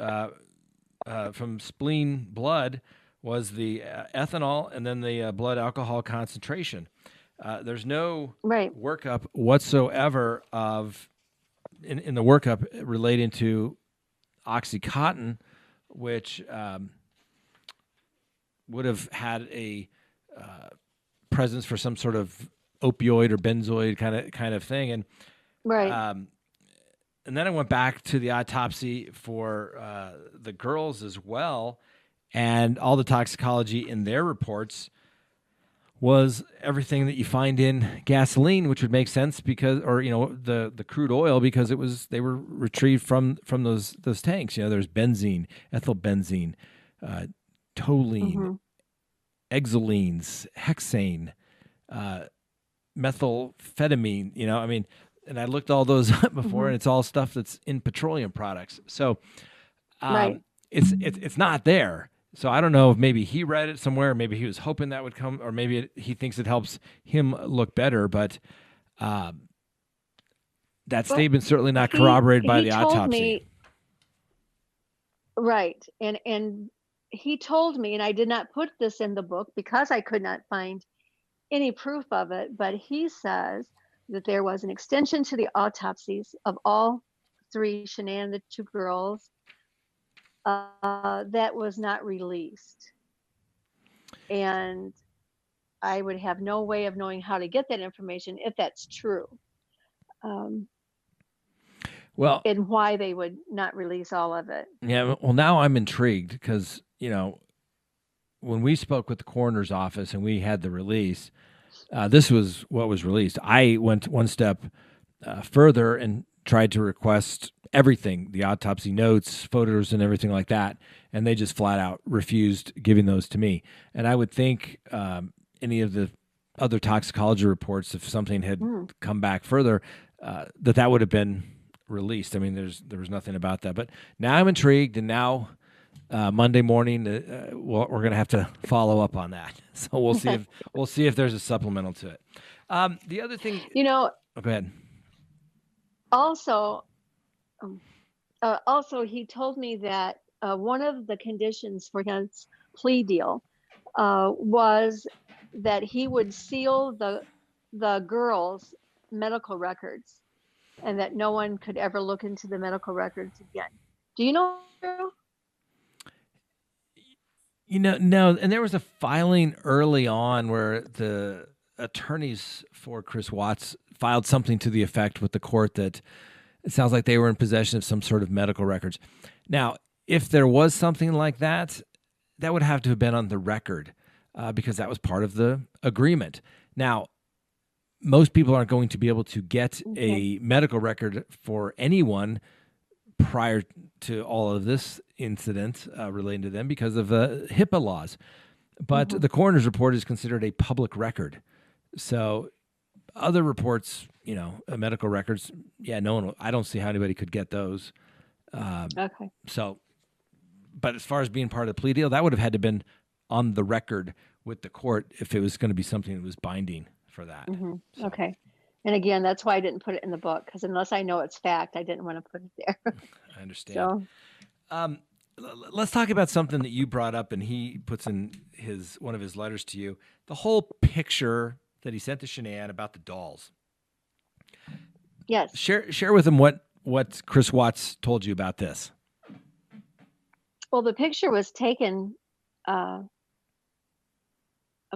from spleen blood was the ethanol and then the blood alcohol concentration. There's no Right. workup whatsoever in the workup relating to OxyContin, which would have had a presence for some sort of opioid or benzoid kind of thing, and Right. and then I went back to the autopsy for the girls as well, and all the toxicology in their reports was everything that you find in gasoline, which would make sense because, or the crude oil, because they were retrieved from those tanks. There's benzene, ethyl benzene, toluene, xylenes, hexane, methamphetamine. I mean, and I looked all those up before, and it's all stuff that's in petroleum products. So Right. it's not there. So I don't know if maybe he read it somewhere, maybe he was hoping that would come, or maybe he thinks it helps him look better. But that statement's certainly not corroborated by the autopsy. Right. And he told me, and I did not put this in the book because I could not find any proof of it, but he says that there was an extension to the autopsies of all three, Shanann and the two girls, that was not released. And I would have no way of knowing how to get that information if that's true. Well, and why they would not release all of it. Yeah, well, now I'm intrigued because, when we spoke with the coroner's office and we had the release, this was what was released. I went one step further and tried to request everything, the autopsy notes, photos, and everything like that, and they just flat out refused giving those to me. And I would think any of the other toxicology reports, if something had come back further, that would have been released. I mean, there was nothing about that. But now I'm intrigued, and now Monday morning we're going to have to follow up on that. So we'll see if there's a supplemental to it. The other thing, oh, go ahead. Also, he told me that one of the conditions for his plea deal was that he would seal the girls' medical records, and that no one could ever look into the medical records again. Do you know? No, and there was a filing early on where the attorneys for Chris Watts filed something to the effect with the court that it sounds like they were in possession of some sort of medical records. Now, if there was something like that, that would have to have been on the record because that was part of the agreement. Now, most people aren't going to be able to get a medical record for anyone prior to all of this incident relating to them because of HIPAA laws. But the coroner's report is considered a public record. So other reports, medical records, no one. I don't see how anybody could get those. Okay. So, but as far as being part of the plea deal, that would have had to have been on the record with the court if it was going to be something that was binding for that. So. Okay. And again, that's why I didn't put it in the book, because unless I know it's fact, I didn't want to put it there. I understand. So, let's talk about something that you brought up, and he puts in one of his letters to you, the whole picture that he sent to Shanann about the dolls. Yes. Share with him what Chris Watts told you about this. Well, the picture was taken. I'm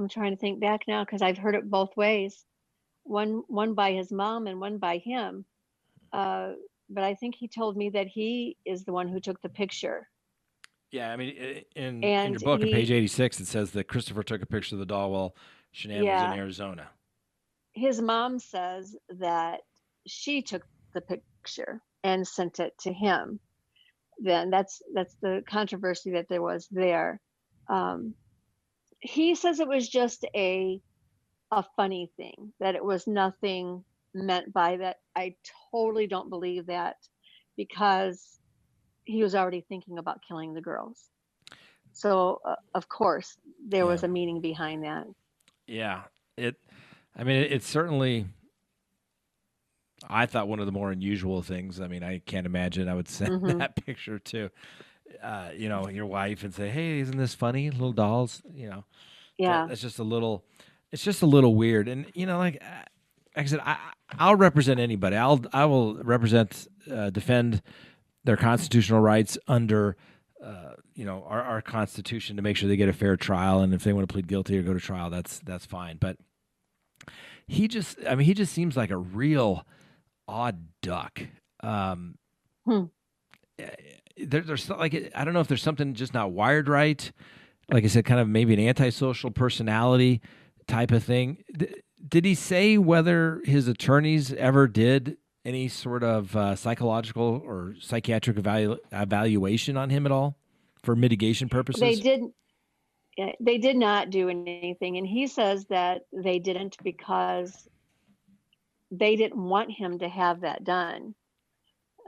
trying to think back now because I've heard it both ways. One by his mom and one by him. But I think he told me that he is the one who took the picture. Yeah, I mean, in your book, on page 86, it says that Christopher took a picture of the doll while Shanann was in Arizona. His mom says that she took the picture and sent it to him. then. That's the controversy that there was there. Um, he says it was just a funny thing, that it was nothing meant by that. I totally don't believe that, because he was already thinking about killing the girls. So of course there Yeah. was a meaning behind that. Yeah. It. I mean, it's certainly. I thought one of the more unusual things. I mean, I can't imagine I would send Hmm. that picture to, your wife and say, "Hey, isn't this funny, little dolls?" Yeah. That's just a little. It's just a little weird, and like I said, I'll represent anybody. I will represent, defend their constitutional rights under, our Constitution, to make sure they get a fair trial, and if they want to plead guilty or go to trial, that's fine. But he just seems like a real odd duck. Um, Hmm. there's like, I don't know if there's something just not wired right. Like I said, kind of maybe an antisocial personality type of thing. Did he say whether his attorneys ever did any sort of, psychological or psychiatric evaluation on him at all for mitigation They purposes? did. They did not do anything, and he says that they didn't because they didn't want him to have that done.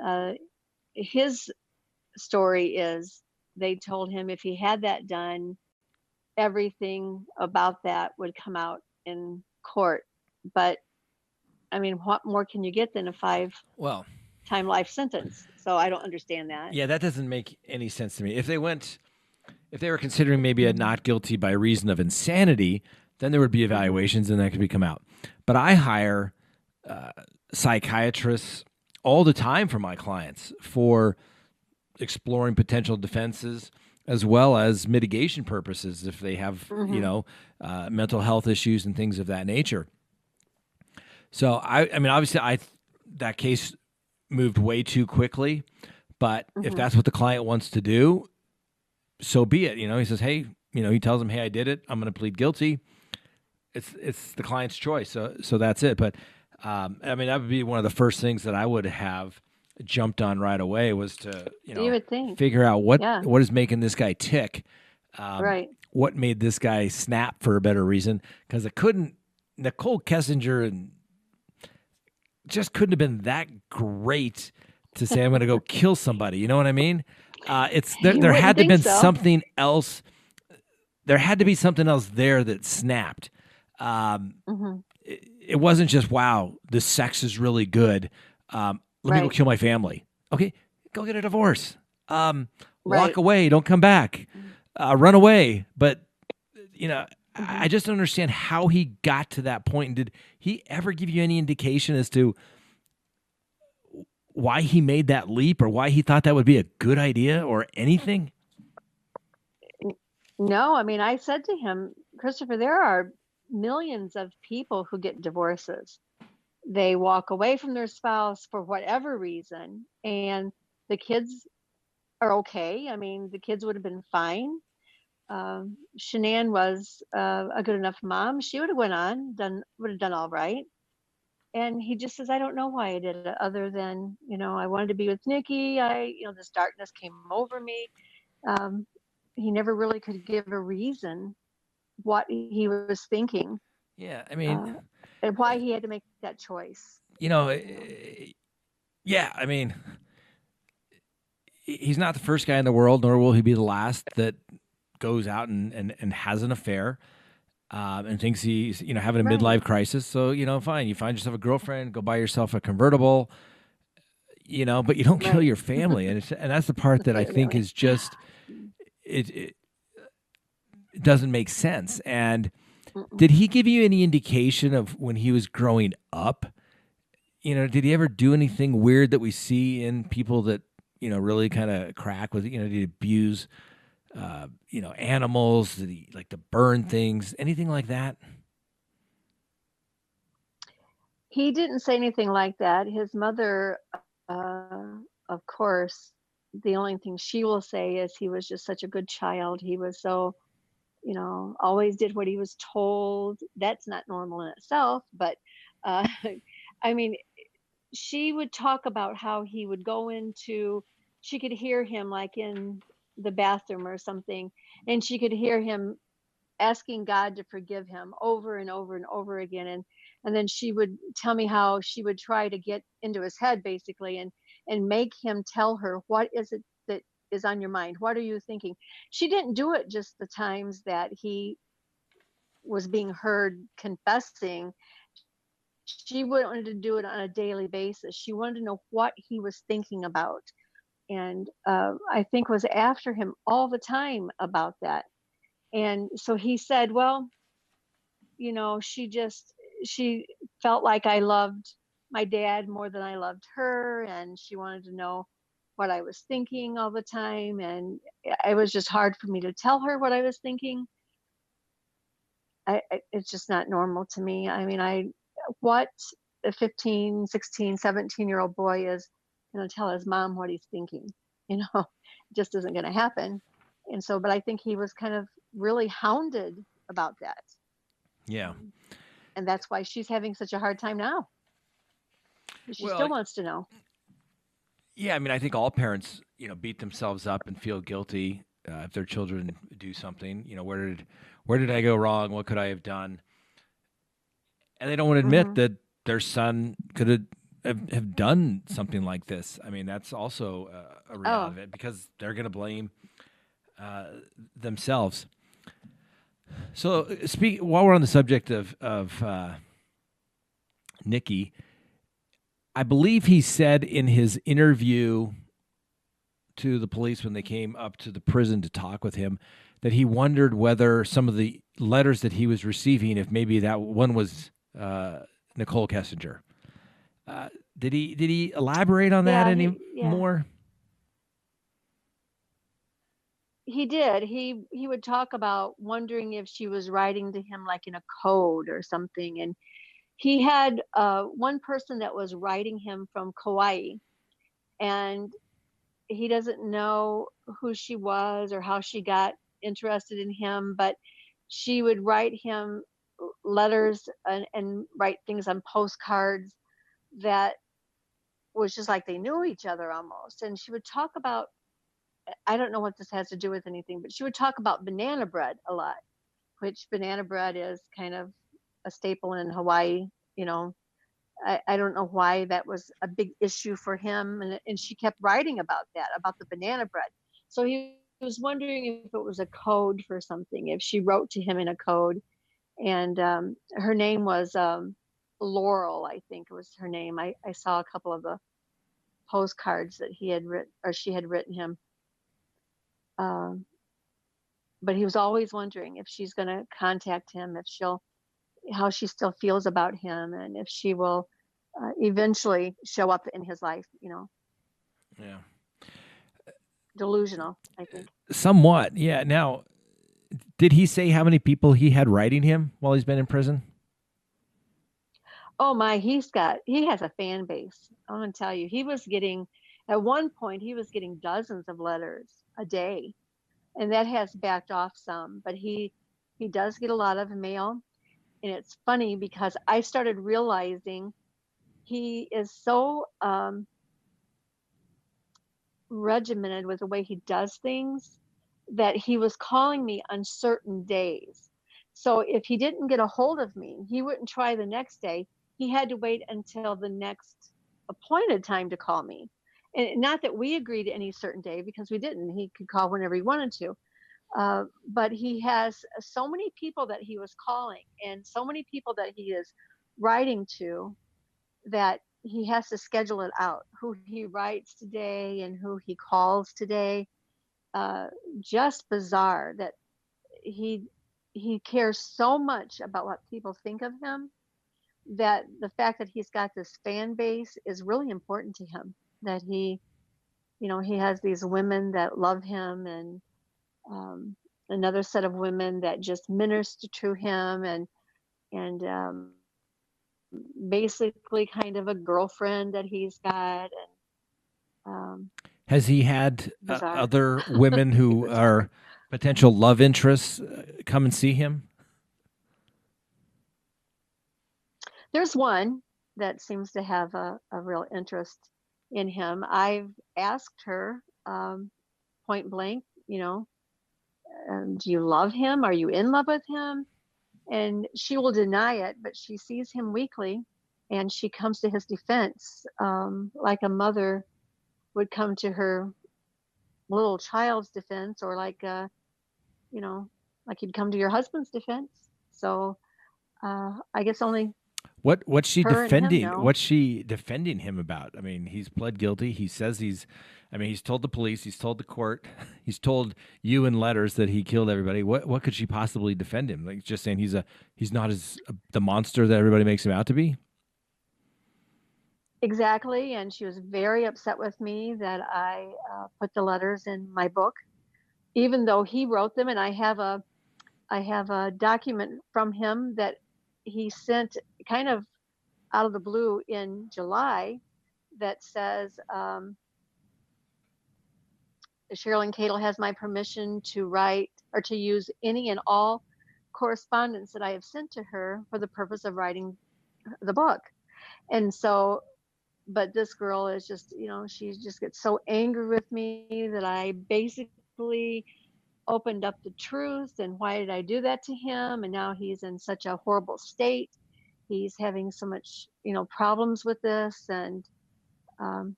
Uh, his story is, they told him if he had that done, everything about that would come out in court. But I mean, what more can you get than a 5-time Well, life sentence? So I don't understand that. yeah, that doesn't make any sense to me. If they were considering maybe a not guilty by reason of insanity, then there would be Hmm. evaluations and that could be come out. But I hire, psychiatrists all the time for my clients for exploring potential defenses as well as mitigation purposes if they have, Hmm. mental health issues and things of that nature. So I mean, obviously, that case moved way too quickly. But if Hmm. that's what the client wants to do, so be it. He says, hey, he tells him, hey, I did it. I'm going to plead guilty. It's the client's choice. So that's it. But I mean, that would be one of the first things that I would have jumped on right away, was to You would think. figure out what Yeah. what is making this guy tick. Right. What made this guy snap, for a better reason? Because it couldn't. Nicole Kessinger and just couldn't have been that great to say I'm going to go kill somebody. You know what I mean? It's there. You There wouldn't had to have think been so. something else. There had to be something else there that snapped. Um, Hmm. it wasn't just, wow, the sex is really good. Let me go Right. kill my family. Okay, go get a divorce. Walk Right. away. Don't come back. Run away. But Hmm. I just don't understand how he got to that point. And did he ever give you any indication as to why he made that leap, or why he thought that would be a good idea, or anything? No, I mean, I said to him, Christopher, there are millions of people who get divorces. They walk away from their spouse for whatever reason, and the kids are okay. I mean, the kids would have been fine. Shanann was a good enough mom. She would have went on, would have done all right. And he just says, I don't know why I did it, other than, I wanted to be with Nikki. This darkness came over me. Um, he never really could give a reason what he was thinking, Yeah, I mean, uh, and why he had to make that choice. you know, You know. yeah, I mean, he's not the first guy in the world, nor will he be the last that goes out and has an affair, and thinks he's having a Right. midlife crisis. So fine, you find yourself a girlfriend, go buy yourself a convertible, but you don't kill Right. your family, and that's the part that I think Really. is just it doesn't make sense. And Mm-mm. did he give you any indication of when he was growing up? Did he ever do anything weird that we see in people that really kind of crack with? Did he abuse animals? Did he like to burn things? Anything like that? He didn't say anything like that. His mother, of course, the only thing she will say is he was just such a good child. He was so, always did what he was told. That's not normal in itself, but I mean, she would talk about how he would go into she could hear him like in the bathroom or something, and she could hear him asking God to forgive him over and over and over again. And then she would tell me how she would try to get into his head basically, and make him tell her, what is it that is on your mind? What are you thinking? She didn't do it just the times that he was being heard confessing. She wanted to do it on a daily basis. She wanted to know what he was thinking about. And I think was after him all the time about that. And so he said, well, she felt like I loved my dad more than I loved her, and she wanted to know what I was thinking all the time, and it was just hard for me to tell her what I was thinking. It's just not normal to me. I mean, what a 15, 16, 17-year-old boy is going to tell his mom what he's thinking? It just isn't going to happen. And so, but I think he was kind of really hounded about that. Yeah. And that's why she's having such a hard time now. She still wants to know. Yeah, I mean, I think all parents, beat themselves up and feel guilty if their children do something. Where did I go wrong? What could I have done? And they don't want to admit that their son could have done something like this. I mean, that's also a reality of it, because they're going to blame themselves. So, while we're on the subject of Nikki, I believe he said in his interview to the police when they came up to the prison to talk with him that he wondered whether some of the letters that he was receiving, if maybe that one was Nicole Kessinger. Did he elaborate on that any more? He did. He would talk about wondering if she was writing to him like in a code or something. And he had one person that was writing him from Kauai, and he doesn't know who she was or how she got interested in him, but she would write him letters and write things on postcards that was just like they knew each other almost. And she would talk about, I don't know what this has to do with anything, but she would talk about banana bread a lot, which banana bread is kind of a staple in Hawaii. I don't know why that was a big issue for him. And she kept writing about that, about the banana bread. So he was wondering if it was a code for something, if she wrote to him in a code. And her name was Laurel, I think it was her name. I saw a couple of the postcards that he had written, or she had written him. But he was always wondering if she's going to contact him, how she still feels about him, and if she will eventually show up in his life. Yeah. Delusional, I think. Somewhat, yeah. Now, did he say how many people he had writing him while he's been in prison? Oh my, he has a fan base. I'm going to tell you, at one point, he was getting dozens of letters a day, and that has backed off some, but he does get a lot of mail. And it's funny because I started realizing he is so regimented with the way he does things that he was calling me on certain days. So if he didn't get a hold of me, he wouldn't try the next day. He had to wait until the next appointed time to call me. And not that we agreed to any certain day, because we didn't. He could call whenever he wanted to. But he has so many people that he was calling, and so many people that he is writing to, that he has to schedule it out, who he writes today and who he calls today. Just bizarre that he cares so much about what people think of him, that the fact that he's got this fan base is really important to him, that he has these women that love him, and another set of women that just minister to him, and basically kind of a girlfriend that he's got. And has he had other women who are potential love interests come and see him? There's one that seems to have a real interest in him. I've asked her point blank, do you love him? Are you in love with him? And she will deny it, but she sees him weekly and she comes to his defense, like a mother would come to her little child's defense, or you know, like you'd come to your husband's defense. So I guess only What's she her and him defending? know. What's she defending him about? I mean, he's pled guilty. He says he's told the police, he's told the court, he's told you in letters that he killed everybody. What could she possibly defend him? Like just saying he's not the monster that everybody makes him out to be? Exactly. And she was very upset with me that I put the letters in my book, even though he wrote them. And I have a document from him that he sent kind of out of the blue in July that says, Cherylyn Cadle has my permission to write or to use any and all correspondence that I have sent to her for the purpose of writing the book. And so, but this girl is just, she just gets so angry with me that I basically opened up the truth and why did I do that to him? And now he's in such a horrible state. He's having so much, problems with this. And um,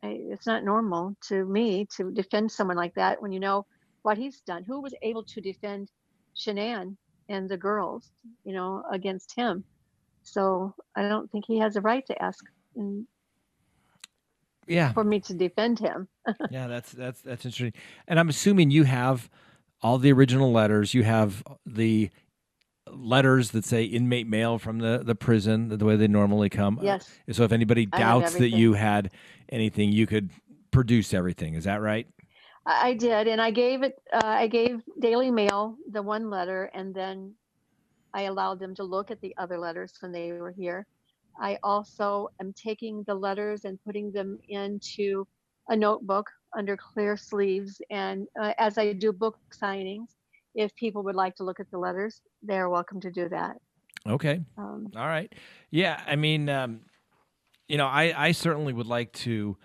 it's not normal to me to defend someone like that when you know what he's done. Who was able to defend Shanann and the girls, against him? So I don't think he has a right to ask Yeah. for me to defend him. Yeah, that's interesting. And I'm assuming you have all the original letters. You have the letters that say inmate mail from the prison, the way they normally come. Yes, So if anybody I have doubts that you everything. had anything, you could produce everything. Is that right? I did, and I gave it. I gave Daily Mail the one letter, and then I allowed them to look at the other letters when they were here. I also am taking the letters and putting them into a notebook under clear sleeves. And as I do book signings, if people would like to look at the letters, they are welcome to do that. Okay. Um, All right. Yeah. I mean, I certainly would like to,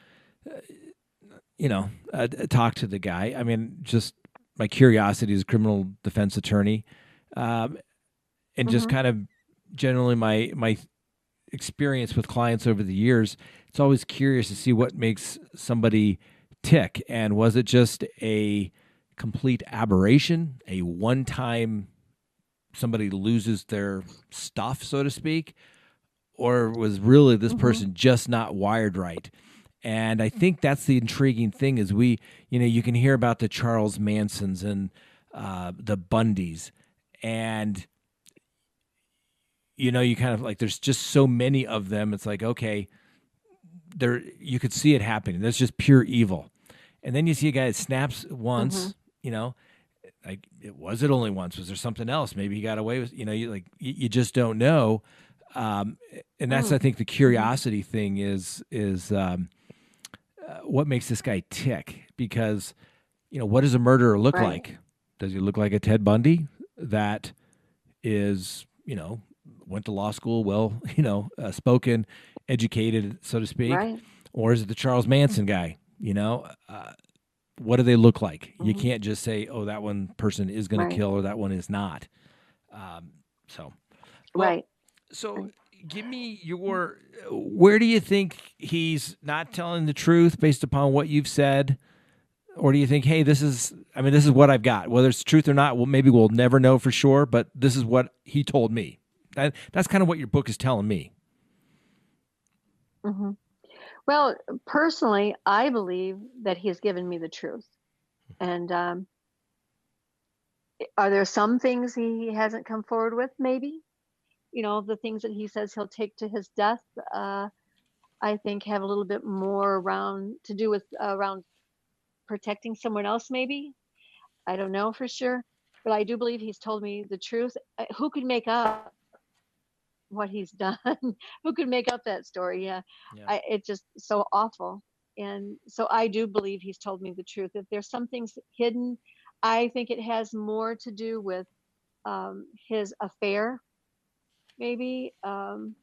talk to the guy. I mean, just my curiosity as a criminal defense attorney, um, and just mhm. kind of generally my experience with clients over the years. It's always curious to see what makes somebody tick. And was it just a complete aberration, a one time somebody loses their stuff, so to speak, or was really this Mhm. person just not wired right? And I think that's the intriguing thing is you can hear about the Charles Mansons and the Bundys, and you kind of like there's just so many of them. It's like okay, there you could see it happening. That's just pure evil. And then you see a guy that snaps Mhm. once, like was it only once? Was there something else? Maybe he got away with, you just don't know. Um, and that's I Mm. think the Mhm. curiosity thing is what makes this guy tick because what does a murderer look Right. like? Does he look like a Ted Bundy that is went to law school, well spoken, educated, so to speak, Right. or is it the Charles Manson guy? What do they look like? You Mhm. can't just say, oh, that one person is going to Right. kill or that one is not. So, well, Right. so Right. give me where do you think he's not telling the truth based upon what you've said? Or do you think, hey, this is what I've got. Whether it's truth or not, well, maybe we'll never know for sure, but this is what he told me. That's kind of what your book is telling me. Mhm. Well, personally, I believe that he has given me the truth. And are there some things he hasn't come forward with? Maybe. The things that he says he'll take to his death, I think have a little bit more around to do with around protecting someone else, maybe. I don't know for sure. But I do believe he's told me the truth. Who could make up what he's done? Who could make up that story? Yeah. Yeah. It's just so awful. And so I do believe he's told me the truth. If there's some things hidden, I think it has more to do with his affair, maybe, and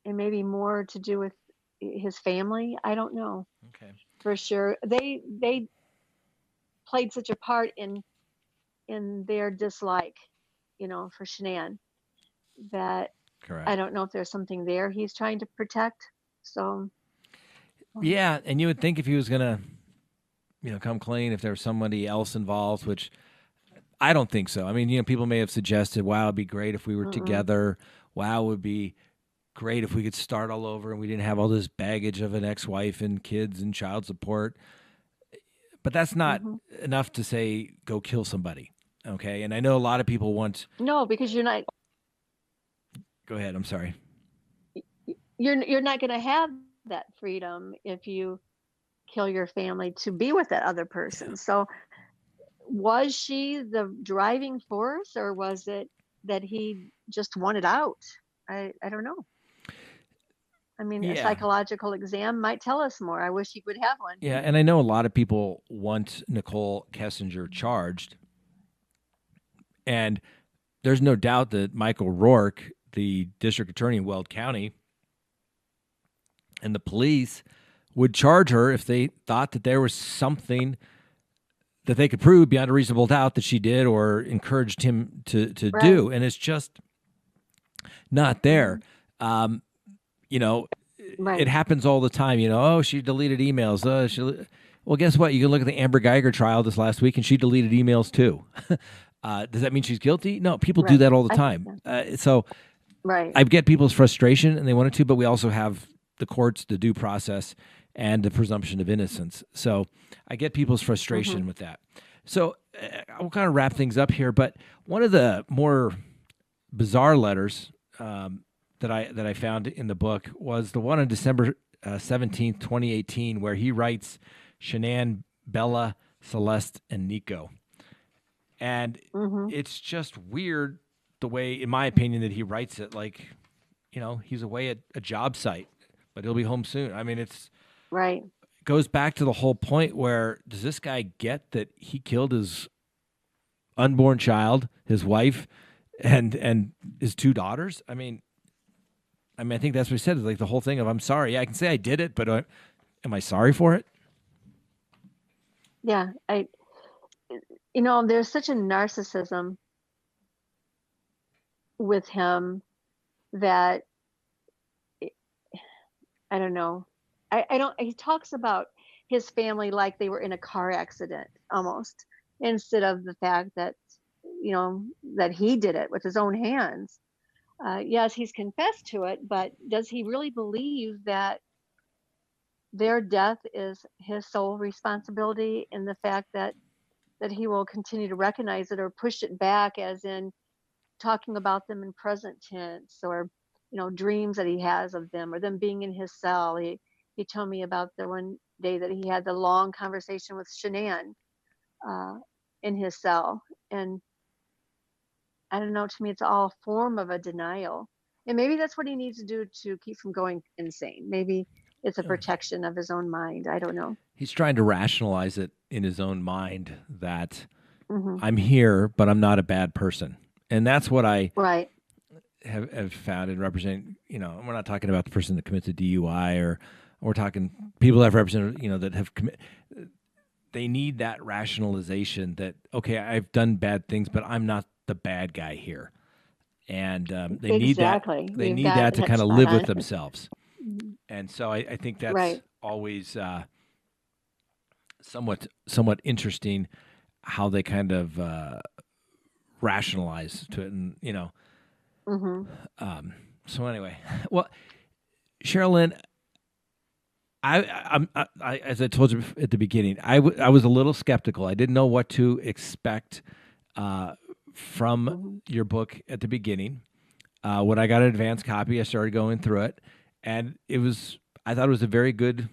maybe more to do with his family. I don't know Okay. for sure. They played such a part in their dislike, for Shanann, that I Correct. don't know if there's something there he's trying to protect. So, Yeah, and you would think if he was gonna, come clean, if there was somebody else involved, which I don't think so. I mean, people may have suggested, "Wow, it'd be great if we were mm-mm, together. Wow, it would be great if we could start all over and we didn't have all this baggage of an ex-wife and kids and child support." But that's not mm-hmm. enough to say go kill somebody. Okay, and I know a lot of people want. No, because Go ahead. I'm sorry. you're not going to have that freedom if you kill your family to be with that other person. So, was she the driving force, or was it that he just wanted out? I don't know. I mean, a Yeah. psychological exam might tell us more. I wish he would have one. Yeah, and I know a lot of people want Nicole Kessinger charged, and there's no doubt that Michael Rourke, the district attorney in Weld County, and the police would charge her if they thought that there was something that they could prove beyond a reasonable doubt that she did or encouraged him to Right. do, and it's just not there. You know, Right. it happens all the time. Oh, she deleted emails. Well, guess what? You can look at the Amber Geiger trial this last week, and she deleted emails too. Does that mean she's guilty? No, people do Right. that all the time. So Right. I get people's frustration, and they wanted to, but we also have the courts, the due process, and the presumption of innocence. So I get people's frustration with that. So I'll kind of wrap things up here, but one of the more bizarre letters that I found in the book was the one on December 17th, 2018, where he writes Shanann, Bella, Celeste, and Nico. And it's just weird the way, in my opinion, that he writes it. Like, he's away at a job site, but he'll be home soon. I mean, it Right. goes back to the whole point where does this guy get that he killed his unborn child, his wife, and his two daughters? I mean, I think that's what he said. It's like the whole thing of, I'm sorry. Yeah, I can say I did it, but am I sorry for it? Yeah. There's such a narcissism with him that I don't know. I don't. He talks about his family like they were in a car accident almost, instead of the fact that that he did it with his own hands. Yes, he's confessed to it, but does he really believe that their death is his sole responsibility, in the fact that he will continue to recognize it or push it back, as in talking about them in present tense, or dreams that he has of them, or them being in his cell. He told me about the one day that he had the long conversation with Shanann in his cell, and I don't know. To me, it's all a form of a denial, and maybe that's what he needs to do to keep from going insane. Maybe it's a protection of his own mind. I don't know. He's trying to rationalize it in his own mind that Mm-hmm. I'm here, but I'm not a bad person. And that's what I Right. have found in representing, we're not talking about the person that commits a DUI, or we're talking people that have represented, that have they need that rationalization that, okay, I've done bad things, but I'm not the bad guy here. And they need that. Exactly. They You've need got that to that kind of spot live on. with themselves. And so I think that's Right. always somewhat interesting how they kind of rationalize to it, and Mm-hmm. so anyway, well, Cherylyn, I as I told you at the beginning, I was a little skeptical. I didn't know what to expect from your book at the beginning. When I got an advance copy, I started going through it, and I thought it was a very good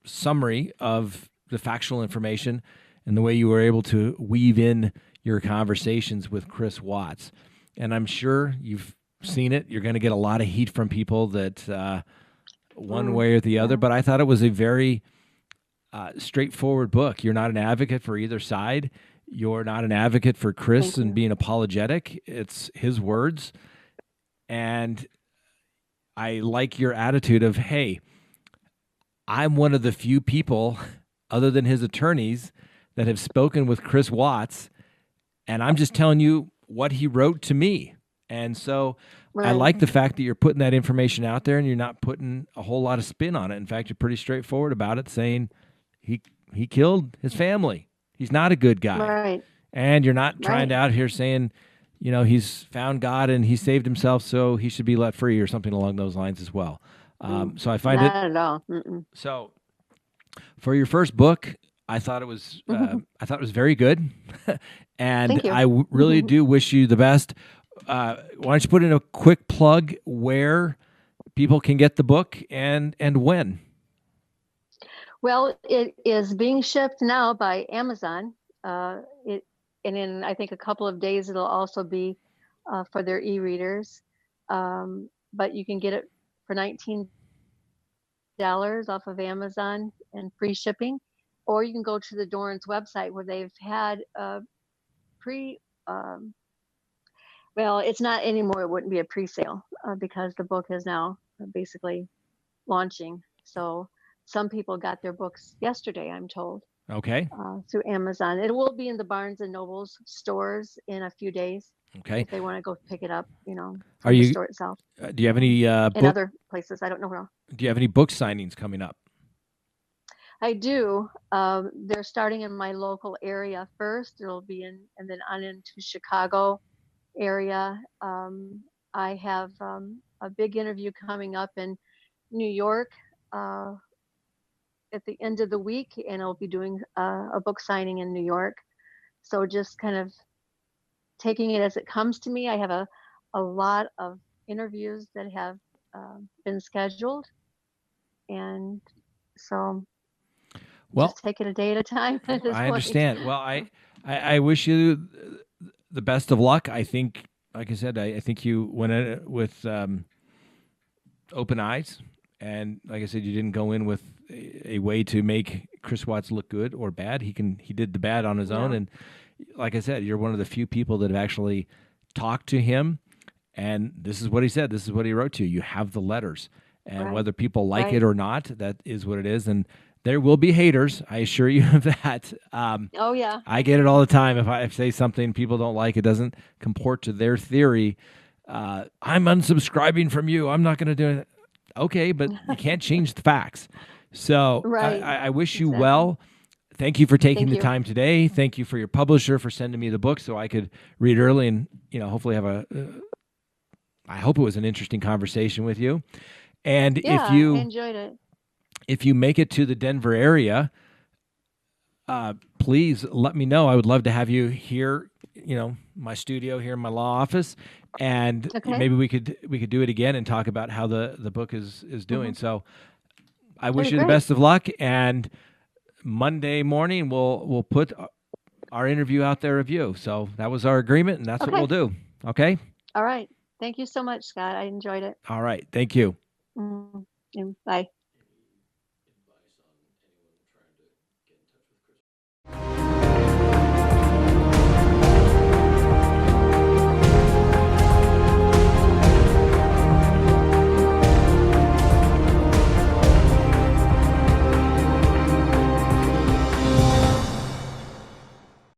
summary of the factual information and the way you were able to weave in your conversations with Chris Watts. And I'm sure you've seen it. You're going to get a lot of heat from people that one way or the other, but I thought it was a very straightforward book. You're not an advocate for either side. You're not an advocate for Chris and being apologetic. It's his words. And I like your attitude of, hey, I'm one of the few people, other than his attorneys, that have spoken with Chris Watts, and I'm just telling you what he wrote to me. And so I Right. like the fact that you're putting that information out there and you're not putting a whole lot of spin on it. In fact, you're pretty straightforward about it, saying he killed his family. He's not a good guy. Right. And you're not trying Right. to out here saying, he's found God and he saved himself, so he should be let free or something along those lines as well. So I find Not at all. Mm-mm. so for your first book, I thought it was very good, and Thank you. I really do wish you the best. Why don't you put in a quick plug where people can get the book and when? Well, it is being shipped now by Amazon. And in I think a couple of days it'll also be for their e-readers. But you can get it for $19 off of Amazon and free shipping, or you can go to the Dorrance website where they've had pre. Well, it's not anymore. It wouldn't be a pre-sale because the book is now basically launching. So some people got their books yesterday, I'm told. Okay. Through Amazon. It will be in the Barnes and Nobles stores in a few days. Okay. If they want to go pick it up, from Are the you? store itself. Do you have any in other places? I don't know where. Do you have any book signings coming up? I do. They're starting in my local area first. It'll be and then on into Chicago area. I have a big interview coming up in New York at the end of the week, and I'll be doing a book signing in New York. So just kind of taking it as it comes to me. I have a lot of interviews that have been scheduled, and so just take it a day at a time. I understand. Well, I wish you the best of luck. I think, like I said, I think you went in with open eyes. And like I said, you didn't go in with a way to make Chris Watts look good or bad. He did the bad on his own. And like I said, you're one of the few people that have actually talked to him. And this is what he said. This is what he wrote to you. You have the letters. And whether people like it or not, that is what it is. And there will be haters. I assure you of that. Oh, yeah. I get it all the time. If I say something people don't like, it doesn't comport to their theory. I'm unsubscribing from you. I'm not going to do it. Okay, but you can't change the facts. So I wish you well. Thank you for taking the time today. Thank you for your publisher for sending me the book so I could read early and hopefully have I hope it was an interesting conversation with you. And if you I enjoyed it. If you make it to the Denver area, please let me know. I would love to have you here, my studio here in my law office. And maybe we could do it again and talk about how the book is doing. So I wish you the best of luck. And Monday morning we'll put our interview out there of you. So that was our agreement, and that's what we'll do. Okay. All right. Thank you so much, Scott. I enjoyed it. All right. Thank you. Bye.